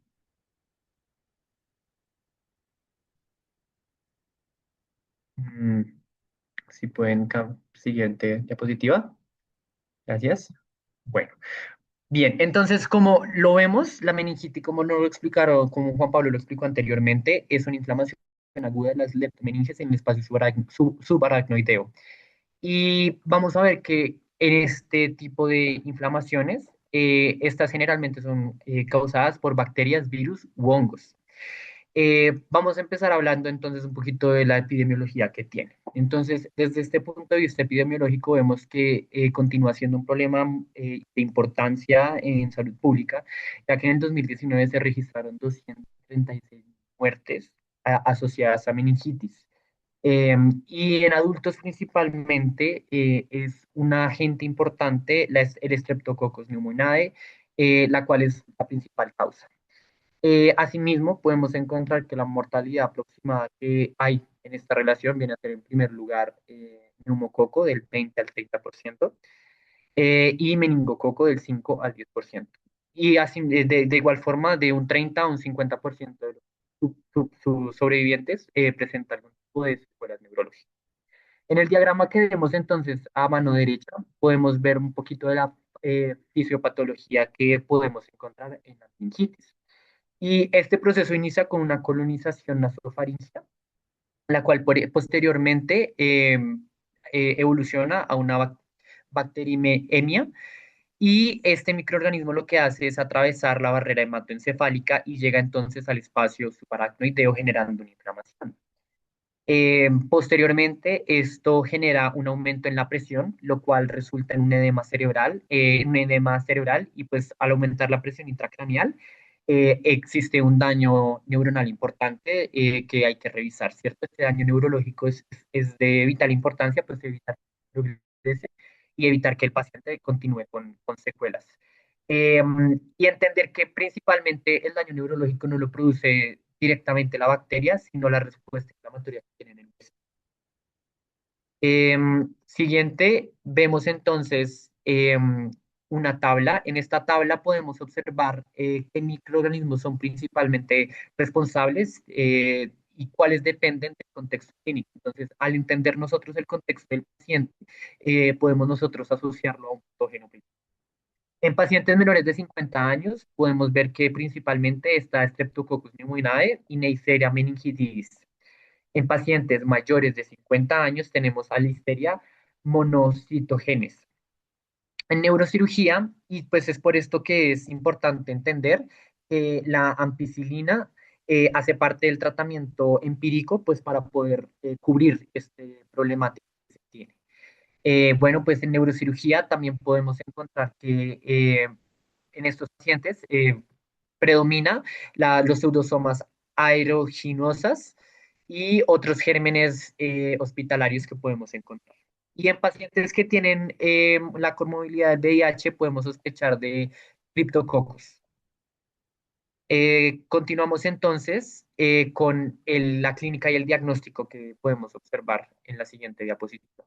Mm, si pueden, siguiente diapositiva. Gracias. Bueno, bien, entonces como lo vemos, la meningitis, como no lo explicaron, como Juan Pablo lo explicó anteriormente, es una inflamación aguda de las leptomeninges en el espacio subaracnoideo. Y vamos a ver que en este tipo de inflamaciones, estas generalmente son causadas por bacterias, virus u hongos. Vamos a empezar hablando entonces un poquito de la epidemiología que tiene. Entonces, desde este punto de vista epidemiológico, vemos que continúa siendo un problema de importancia en salud pública, ya que en el 2019 se registraron 236 muertes asociadas a meningitis. Y en adultos principalmente es un agente importante, el Streptococcus pneumoniae, la cual es la principal causa. Asimismo, podemos encontrar que la mortalidad aproximada que hay en esta relación viene a ser en primer lugar neumococo del 20 al 30% y meningococo del 5 al 10%. Y así, de igual forma, de un 30 a un 50% de los sobrevivientes presentan algún tipo de secuelas neurológicas. En el diagrama que vemos entonces a mano derecha, podemos ver un poquito de la fisiopatología que podemos encontrar en la meningitis. Y este proceso inicia con una colonización nasofaringea, la cual posteriormente evoluciona a una bacteriemia y este microorganismo lo que hace es atravesar la barrera hematoencefálica y llega entonces al espacio subaracnoideo generando una inflamación. Posteriormente, esto genera un aumento en la presión, lo cual resulta en un edema cerebral y pues al aumentar la presión intracraneal, existe un daño neuronal importante que hay que revisar, ¿cierto? Este daño neurológico es de vital importancia, pues evitar que progrese y evitar que el paciente continúe con secuelas. Y entender que principalmente el daño neurológico no lo produce directamente la bacteria, sino la respuesta inflamatoria que tienen en el hueso. Siguiente, vemos entonces una tabla. En esta tabla podemos observar qué microorganismos son principalmente responsables y cuáles dependen del contexto clínico. Entonces, al entender nosotros el contexto del paciente, podemos nosotros asociarlo a un patógeno. En pacientes menores de 50 años podemos ver que principalmente está Streptococcus pneumoniae y Neisseria meningitidis. En pacientes mayores de 50 años tenemos a Listeria monocitogenes. En neurocirugía, y pues es por esto que es importante entender que la ampicilina hace parte del tratamiento empírico, pues para poder cubrir este problemática que se tiene. Bueno, pues en neurocirugía también podemos encontrar que en estos pacientes predomina los pseudosomas aeruginosas y otros gérmenes hospitalarios que podemos encontrar. Y en pacientes que tienen la comorbilidad de VIH podemos sospechar de Cryptococcus. Continuamos entonces con la clínica y el diagnóstico que podemos observar en la siguiente diapositiva.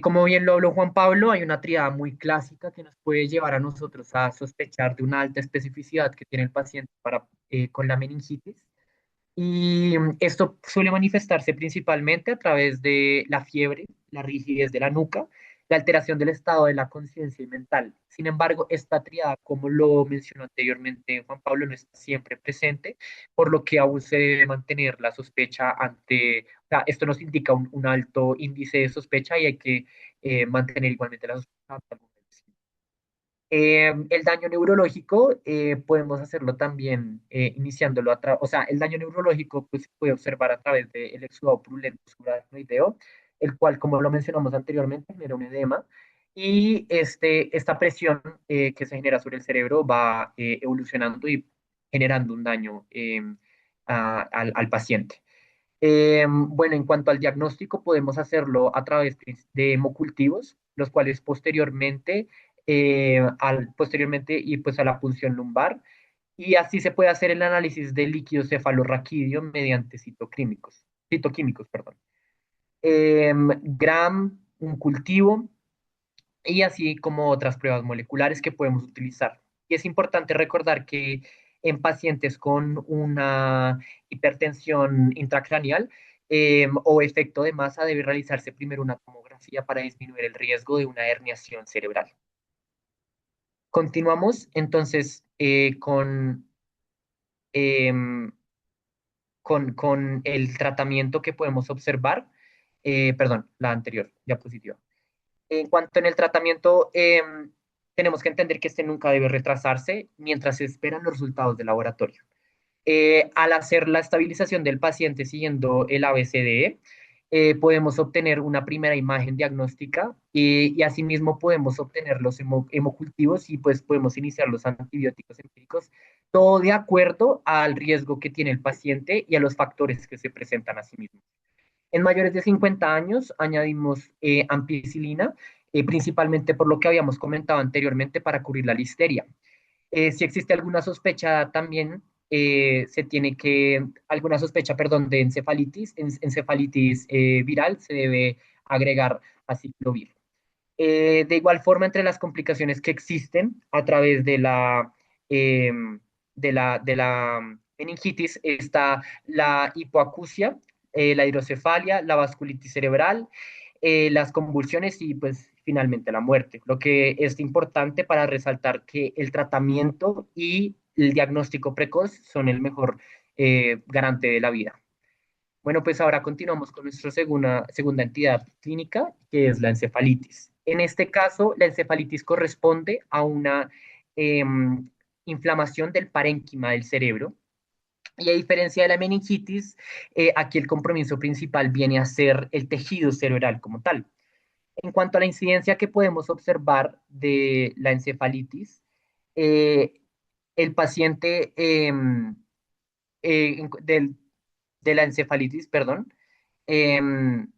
Como bien lo habló Juan Pablo, hay una triada muy clásica que nos puede llevar a nosotros a sospechar de una alta especificidad que tiene el paciente con la meningitis. Y esto suele manifestarse principalmente a través de la fiebre, la rigidez de la nuca, la alteración del estado de la conciencia y mental. Sin embargo, esta triada, como lo mencionó anteriormente Juan Pablo, no está siempre presente, por lo que aún se debe mantener la sospecha o sea, esto nos indica un alto índice de sospecha y hay que mantener igualmente la sospecha. El daño neurológico podemos hacerlo también iniciándolo o sea, el daño neurológico pues, se puede observar a través del exudado purulento subaracnoideo, el cual, como lo mencionamos anteriormente, genera un edema y esta presión que se genera sobre el cerebro va evolucionando y generando un daño al paciente. Bueno, en cuanto al diagnóstico, podemos hacerlo a través de hemocultivos, los cuales posteriormente y pues a la punción lumbar, y así se puede hacer el análisis de líquido cefalorraquídeo mediante citoquímicos, perdón. Gram, un cultivo, y así como otras pruebas moleculares que podemos utilizar. Y es importante recordar que en pacientes con una hipertensión intracraneal o efecto de masa debe realizarse primero una tomografía para disminuir el riesgo de una herniación cerebral. Continuamos entonces em, con el tratamiento que podemos observar. Perdón, la anterior diapositiva. En cuanto en el tratamiento, tenemos que entender que este nunca debe retrasarse mientras se esperan los resultados del laboratorio. Al hacer la estabilización del paciente siguiendo el ABCDE, podemos obtener una primera imagen diagnóstica y asimismo podemos obtener los hemocultivos y pues podemos iniciar los antibióticos empíricos, todo de acuerdo al riesgo que tiene el paciente y a los factores que se presentan a sí mismos. En mayores de 50 años añadimos ampicilina, principalmente por lo que habíamos comentado anteriormente para cubrir la listeria. Si existe alguna sospecha también, alguna sospecha, perdón, de encefalitis viral, se debe agregar aciclovir. De igual forma, entre las complicaciones que existen a través eh, de la meningitis está la hipoacusia, la hidrocefalia, la vasculitis cerebral, las convulsiones y pues finalmente la muerte. Lo que es importante para resaltar que el tratamiento y el diagnóstico precoz son el mejor garante de la vida. Bueno, pues ahora continuamos con nuestra segunda entidad clínica, que es la encefalitis. En este caso, la encefalitis corresponde a una inflamación del parénquima del cerebro. Y a diferencia de la meningitis, aquí el compromiso principal viene a ser el tejido cerebral como tal. En cuanto a la incidencia que podemos observar de la encefalitis, eh, el paciente eh, del, de la encefalitis, perdón, em,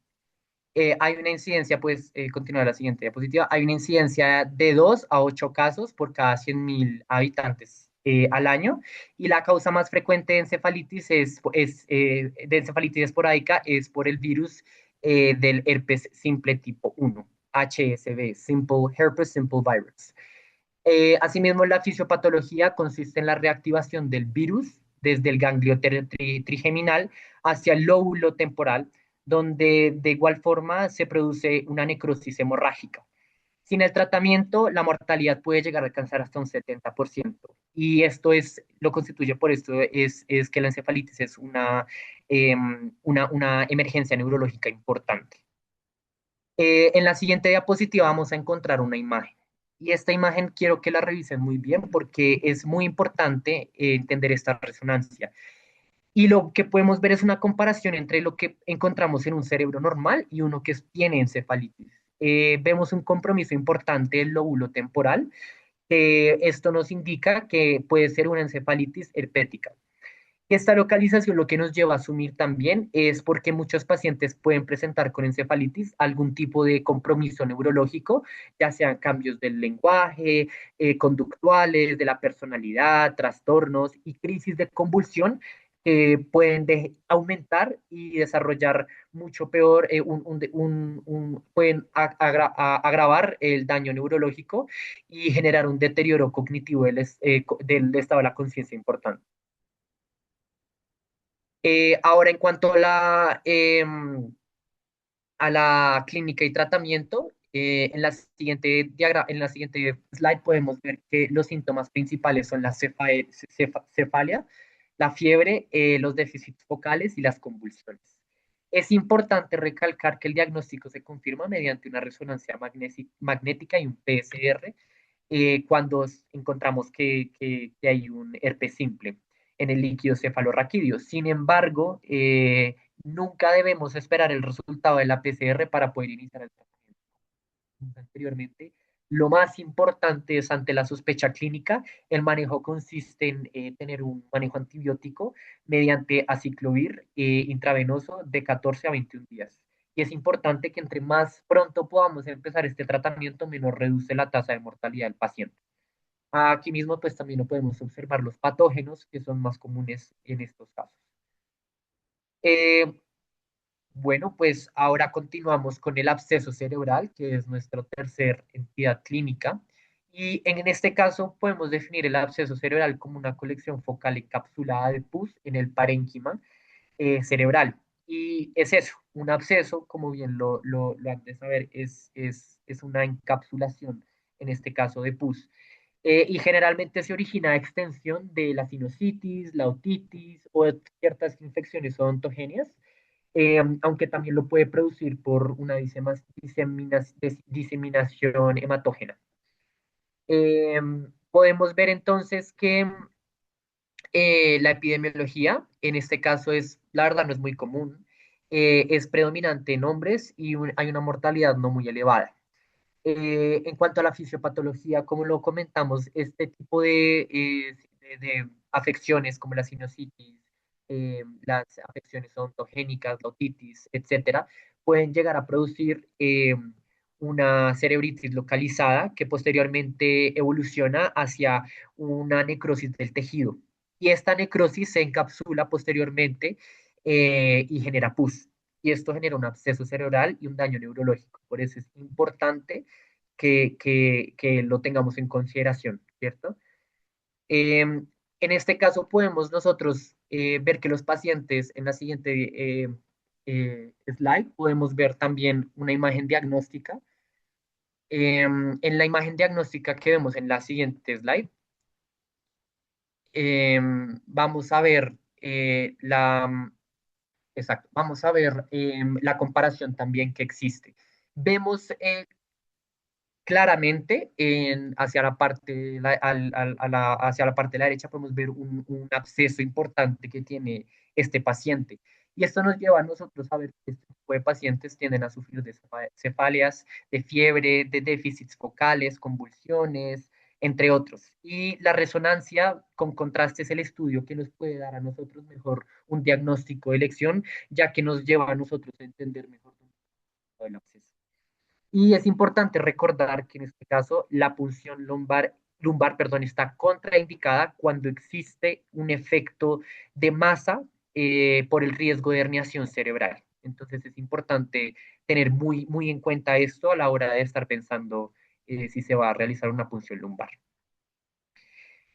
hay una incidencia, pues, continuar la siguiente diapositiva, hay una incidencia de 2 a 8 casos por cada 100.000 habitantes al año, y la causa más frecuente de encefalitis esporádica es por el virus del herpes simple tipo 1, HSV, Simple Herpes Simple Virus. Asimismo, la fisiopatología consiste en la reactivación del virus desde el ganglio trigeminal hacia el lóbulo temporal, donde de igual forma se produce una necrosis hemorrágica. Sin el tratamiento, la mortalidad puede llegar a alcanzar hasta un 70%. Y esto lo constituye por esto, es que la encefalitis es una emergencia neurológica importante. En la siguiente diapositiva vamos a encontrar una imagen. Y esta imagen quiero que la revisen muy bien porque es muy importante entender esta resonancia. Y lo que podemos ver es una comparación entre lo que encontramos en un cerebro normal y uno que tiene encefalitis. Vemos un compromiso importante del lóbulo temporal Esto nos indica que puede ser una encefalitis herpética. Esta localización lo que nos lleva a asumir también es porque muchos pacientes pueden presentar con encefalitis algún tipo de compromiso neurológico, ya sean cambios del lenguaje, conductuales, de la personalidad, trastornos y crisis de convulsión que pueden aumentar y desarrollar mucho peor, pueden agravar el daño neurológico y generar un deterioro cognitivo del estado de la conciencia importante. Ahora, en cuanto a la clínica y tratamiento, en la siguiente slide podemos ver que los síntomas principales son la cefalia, la fiebre, los déficits focales y las convulsiones. Es importante recalcar que el diagnóstico se confirma mediante una resonancia magnética y un PCR cuando encontramos que hay un herpes simple en el líquido cefalorraquídeo. Sin embargo, nunca debemos esperar el resultado de la PCR para poder iniciar el tratamiento. Anteriormente, lo más importante es ante la sospecha clínica, el manejo consiste en tener un manejo antibiótico mediante aciclovir intravenoso de 14 a 21 días. Y es importante que entre más pronto podamos empezar este tratamiento, menos reduce la tasa de mortalidad del paciente. Aquí mismo, pues también lo podemos observar los patógenos que son más comunes en estos casos. Eh, bueno, pues ahora continuamos con el absceso cerebral, que es nuestra tercera entidad clínica. Y en este caso podemos definir el absceso cerebral como una colección focal encapsulada de pus en el parénquima cerebral. Y es eso, un absceso, como bien lo han de saber, es una encapsulación, en este caso de pus. Y generalmente se origina a extensión de la sinusitis, la otitis o de ciertas infecciones odontogéneas, aunque también lo puede producir por una diseminación hematógena. Eh, Podemos ver entonces que la epidemiología, en este caso la verdad no es muy común, es predominante en hombres y hay una mortalidad no muy elevada. En cuanto a la fisiopatología, como lo comentamos, este tipo de afecciones como la sinusitis, las afecciones odontogénicas, la otitis, etcétera, pueden llegar a producir una cerebritis localizada que posteriormente evoluciona hacia una necrosis del tejido. Y esta necrosis se encapsula posteriormente y genera pus. Y esto genera un absceso cerebral y un daño neurológico. Por eso es importante que lo tengamos en consideración, ¿cierto? En este caso podemos nosotros ver que los pacientes en la siguiente slide podemos ver también una imagen diagnóstica. En la imagen diagnóstica que vemos en la siguiente slide, vamos a ver exacto, vamos a ver la comparación también que existe. Vemos claramente hacia la parte, hacia la parte de la derecha podemos ver un absceso importante que tiene este paciente. Y esto nos lleva a nosotros a ver que este tipo de pacientes tienden a sufrir de cefalias, de fiebre, de déficits focales, convulsiones, entre otros. Y la resonancia con contraste es el estudio que nos puede dar a nosotros mejor un diagnóstico de elección, ya que nos lleva a nosotros a entender mejor el absceso. Y es importante recordar que en este caso la punción lumbar, está contraindicada cuando existe un efecto de masa por el riesgo de herniación cerebral. Entonces es importante tener muy, muy en cuenta esto a la hora de estar pensando si se va a realizar una punción lumbar.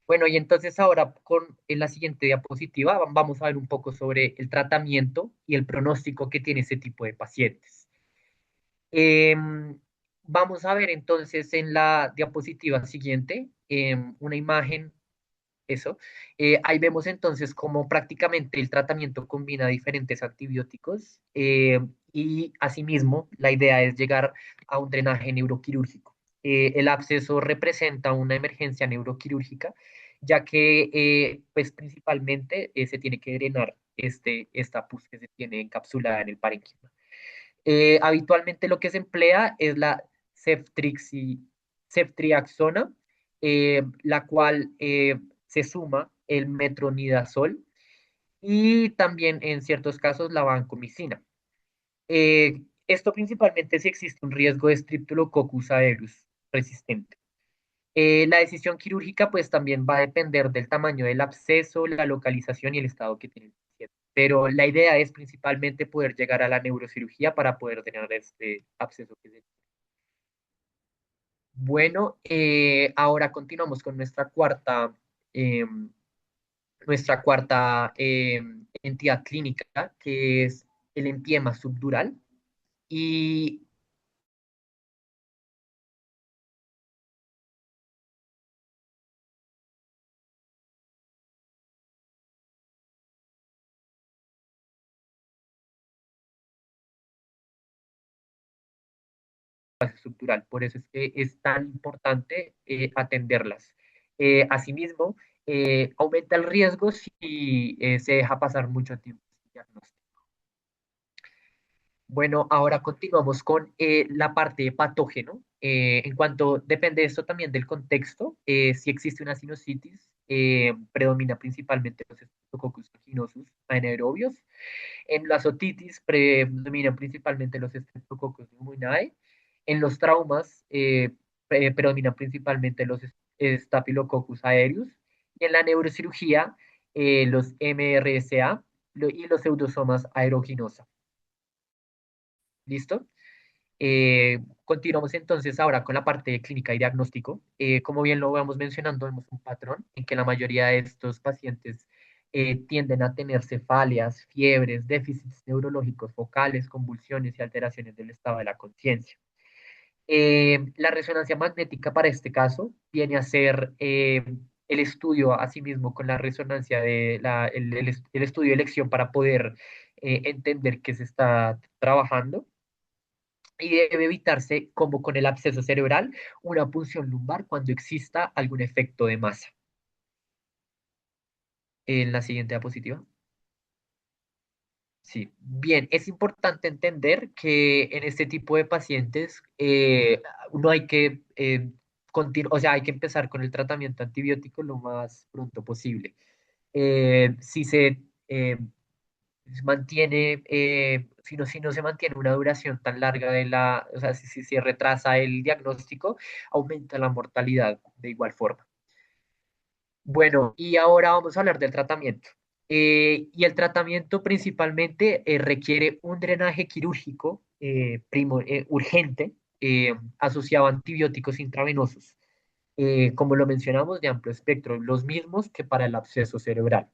Bueno, y entonces ahora en la siguiente diapositiva vamos a ver un poco sobre el tratamiento y el pronóstico que tiene ese tipo de pacientes. Vamos a ver entonces en la diapositiva siguiente una imagen, eso. Ahí vemos entonces cómo prácticamente el tratamiento combina diferentes antibióticos y asimismo la idea es llegar a un drenaje neuroquirúrgico. El absceso representa una emergencia neuroquirúrgica, ya que pues principalmente se tiene que drenar esta pus que se tiene encapsulada en el parénquima. Habitualmente lo que se emplea es la ceftriaxona, la cual se suma el metronidazol y también en ciertos casos la vancomicina. Esto principalmente si existe un riesgo de Streptococcus aureus resistente. La decisión quirúrgica pues también va a depender del tamaño del absceso, la localización y el estado que tiene el paciente. Pero la idea es principalmente poder llegar a la neurocirugía para poder tener este absceso que se... Bueno, ahora continuamos con nuestra cuarta entidad clínica, que es el empiema subdural. Y estructural. Por eso es que es tan importante atenderlas. Asimismo, aumenta el riesgo si se deja pasar mucho tiempo sin diagnóstico. Bueno, ahora continuamos con la parte de patógeno. En cuanto depende esto también del contexto, si existe una sinusitis, predomina principalmente los Streptococcus pyogenes anaerobios. En las otitis predominan principalmente los Streptococcus pneumoniae. En los traumas predominan principalmente los Staphylococcus aureus. Y en la neurocirugía, los MRSA y los pseudosomas aeruginosa. ¿Listo? Continuamos entonces ahora con la parte de clínica y diagnóstico. Como bien lo vamos mencionando, vemos un patrón en que la mayoría de estos pacientes tienden a tener cefaleas, fiebres, déficits neurológicos focales, convulsiones y alteraciones del estado de la conciencia. La resonancia magnética para este caso viene a ser el estudio, asimismo, con la resonancia de el estudio de elección para poder entender qué se está trabajando y debe evitarse, como con el absceso cerebral, una punción lumbar cuando exista algún efecto de masa. En la siguiente diapositiva. Sí, bien, es importante entender que en este tipo de pacientes uno hay que o sea, hay que empezar con el tratamiento antibiótico lo más pronto posible. Si se mantiene, si no se mantiene una duración tan larga o sea, si se retrasa el diagnóstico, aumenta la mortalidad de igual forma. Bueno, y ahora vamos a hablar del tratamiento. Y el tratamiento principalmente requiere un drenaje quirúrgico urgente asociado a antibióticos intravenosos, como lo mencionamos, de amplio espectro, los mismos que para el absceso cerebral.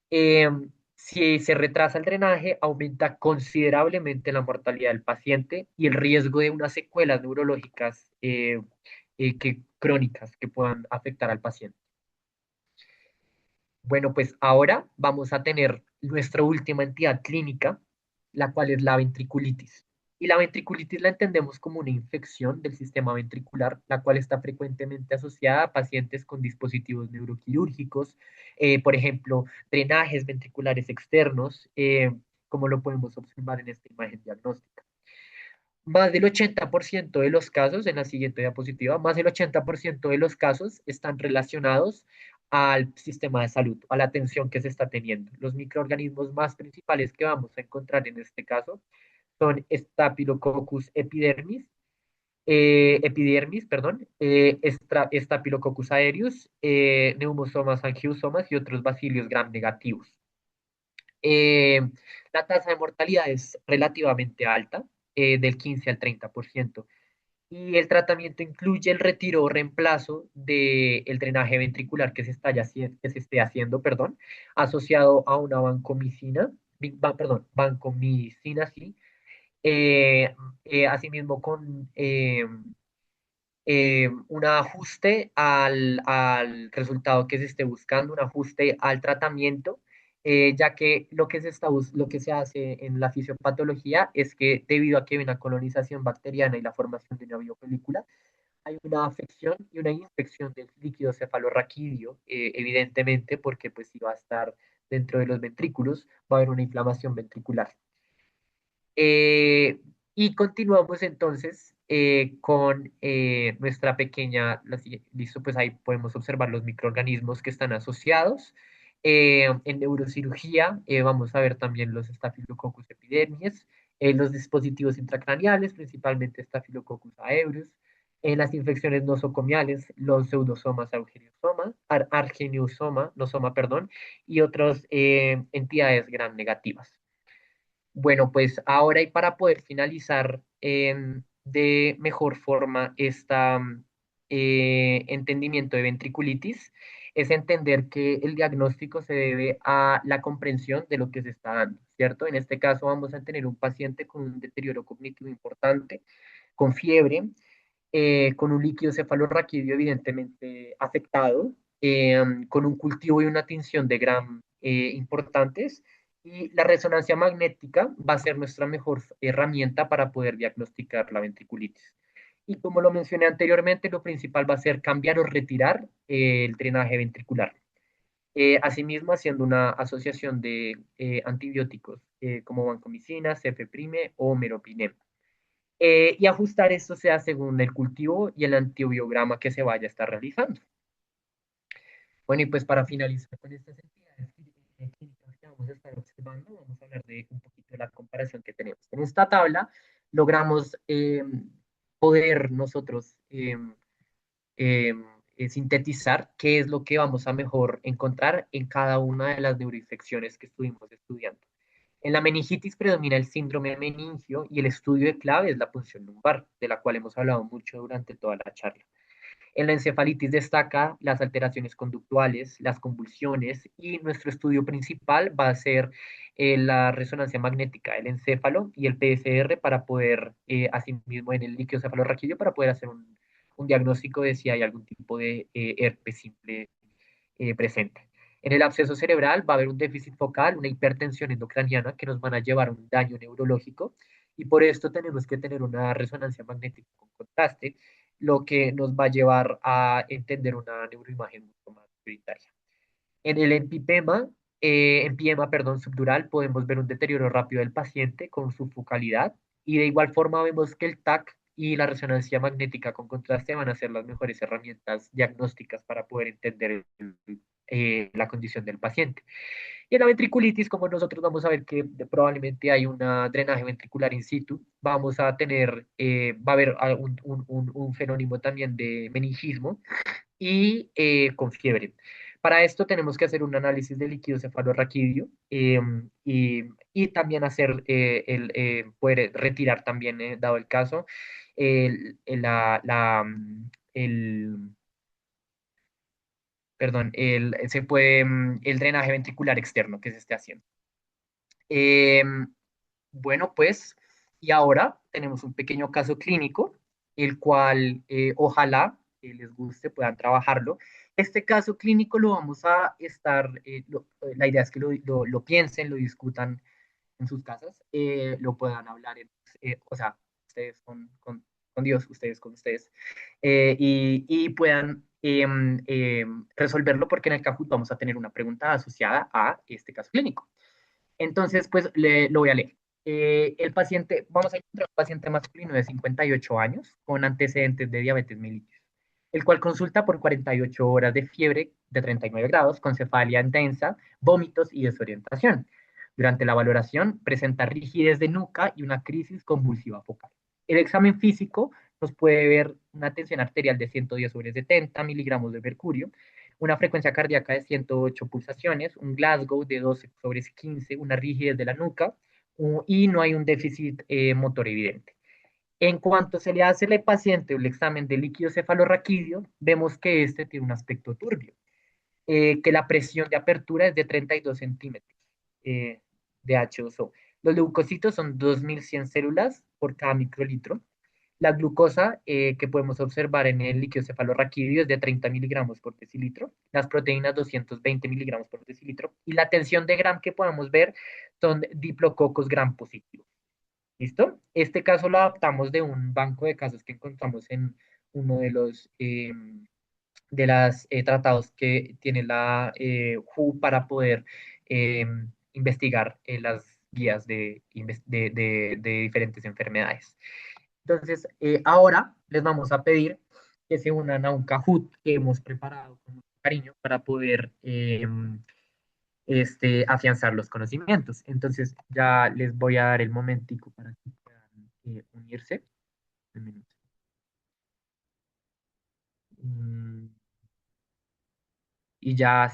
Eh, si se retrasa el drenaje, aumenta considerablemente la mortalidad del paciente y el riesgo de unas secuelas neurológicas crónicas que puedan afectar al paciente. Bueno, pues ahora vamos a tener nuestra última entidad clínica, la cual es la ventriculitis. Y la ventriculitis la entendemos como una infección del sistema ventricular, la cual está frecuentemente asociada a pacientes con dispositivos neuroquirúrgicos, por ejemplo, drenajes ventriculares externos, como lo podemos observar en esta imagen diagnóstica. Más del 80% de los casos, en la siguiente diapositiva, más del 80% de los casos están relacionados al sistema de salud, a la atención que se está teniendo. Los microorganismos más principales que vamos a encontrar en este caso son Staphylococcus perdón, Staphylococcus aureus, Neumosomas angiosomas y otros bacilios gram negativos. Eh, la tasa de mortalidad es relativamente alta, del 15 al 30%. Y el tratamiento incluye el retiro o reemplazo del drenaje ventricular que se esté haciendo, perdón, asociado a una vancomicina, sí, asimismo con un ajuste al resultado que se esté buscando, un ajuste al tratamiento, ya que lo que se hace en la fisiopatología es que debido a que hay una colonización bacteriana y la formación de una biopelícula, hay una afección y una infección del líquido cefalorraquídeo, evidentemente, porque pues si va a estar dentro de los ventrículos, va a haber una inflamación ventricular. Eh, y continuamos entonces con nuestra pequeña, listo, pues ahí podemos observar los microorganismos que están asociados. En neurocirugía vamos a ver también los Staphylococcus epidermis, los dispositivos intracraneales, principalmente Staphylococcus aureus, en las infecciones nosocomiales, los pseudosomas argeniosomas, nosoma, perdón, y otras entidades gram negativas. Bueno, pues ahora y para poder finalizar de mejor forma este entendimiento de ventriculitis, es entender que el diagnóstico se debe a la comprensión de lo que se está dando, ¿cierto? En este caso vamos a tener un paciente con un deterioro cognitivo importante, con fiebre, con un líquido cefalorraquídeo evidentemente afectado, con un cultivo y una tinción de Gram importantes. Y la resonancia magnética va a ser nuestra mejor herramienta para poder diagnosticar la ventriculitis. Y como lo mencioné anteriormente, lo principal va a ser cambiar o retirar el drenaje ventricular. Asimismo, haciendo una asociación de antibióticos como vancomicina, cefeprime o meropenem. Y ajustar esto sea según el cultivo y el antibiograma que se vaya a estar realizando. Bueno, y pues para finalizar con estas entidades clínicas que vamos a estar observando, vamos a hablar de un poquito de la comparación que tenemos. En esta tabla logramos poder nosotros eh, sintetizar qué es lo que vamos a mejor encontrar en cada una de las neuroinfecciones que estuvimos estudiando. En la meningitis predomina el síndrome meningio y el estudio de clave es la punción lumbar, de la cual hemos hablado mucho durante toda la charla. En la encefalitis destaca las alteraciones conductuales, las convulsiones y nuestro estudio principal va a ser la resonancia magnética del encéfalo y el PSR para poder, asimismo en el líquido cefalorraquídeo, para poder hacer un diagnóstico de si hay algún tipo de herpes simple presente. En el absceso cerebral va a haber un déficit focal, una hipertensión endocraniana que nos van a llevar a un daño neurológico y por esto tenemos que tener una resonancia magnética con contraste, lo que nos va a llevar a entender una neuroimagen mucho más prioritaria. En el empiema, perdón, subdural podemos ver un deterioro rápido del paciente con su focalidad y de igual forma vemos que el TAC y la resonancia magnética con contraste van a ser las mejores herramientas diagnósticas para poder entender la condición del paciente. Y en la ventriculitis, como nosotros vamos a ver que probablemente hay un drenaje ventricular in situ, vamos a tener, va a haber un fenómeno también de meningismo y con fiebre. Para esto tenemos que hacer un análisis de líquido cefalorraquídeo y también hacer poder retirar también, dado el caso, el, la, la, el, perdón, se puede, el drenaje ventricular externo que se esté haciendo. Bueno, pues, y ahora tenemos un pequeño caso clínico, el cual ojalá les guste, puedan trabajarlo. Este caso clínico lo vamos a estar, la idea es que lo piensen, lo discutan en sus casas, lo puedan hablar, o sea, ustedes con Dios, ustedes con ustedes, y puedan resolverlo porque en el Kahoot vamos a tener una pregunta asociada a este caso clínico. Entonces, pues lo voy a leer. El paciente, vamos a encontrar un paciente masculino de 58 años con antecedentes de diabetes mellitus, el cual consulta por 48 horas de fiebre de 39 grados, con cefalia intensa, vómitos y desorientación. Durante la valoración presenta rigidez de nuca y una crisis convulsiva focal. El examen físico nos puede ver una tensión arterial de 110 sobre 70 miligramos de mercurio, una frecuencia cardíaca de 108 pulsaciones, un Glasgow de 12 sobre 15, una rigidez de la nuca y no hay un déficit motor evidente. En cuanto se le hace al paciente el examen de líquido cefalorraquídeo, vemos que este tiene un aspecto turbio, que la presión de apertura es de 32 centímetros de H2O. Los leucocitos son 2100 células por cada microlitro. La glucosa que podemos observar en el líquido cefalorraquídeo es de 30 miligramos por decilitro, las proteínas 220 miligramos por decilitro y la tensión de Gram que podemos ver son diplococos Gram positivos. ¿Listo? Este caso lo adaptamos de un banco de casos que encontramos en uno de los tratados que tiene la WHO para poder eh, investigar las guías de diferentes enfermedades. Entonces, ahora les vamos a pedir que se unan a un Kahoot que hemos preparado con mucho cariño para poder afianzar los conocimientos. Entonces, ya les voy a dar el momentico para que puedan unirse. Un minuto. Mm, y ya,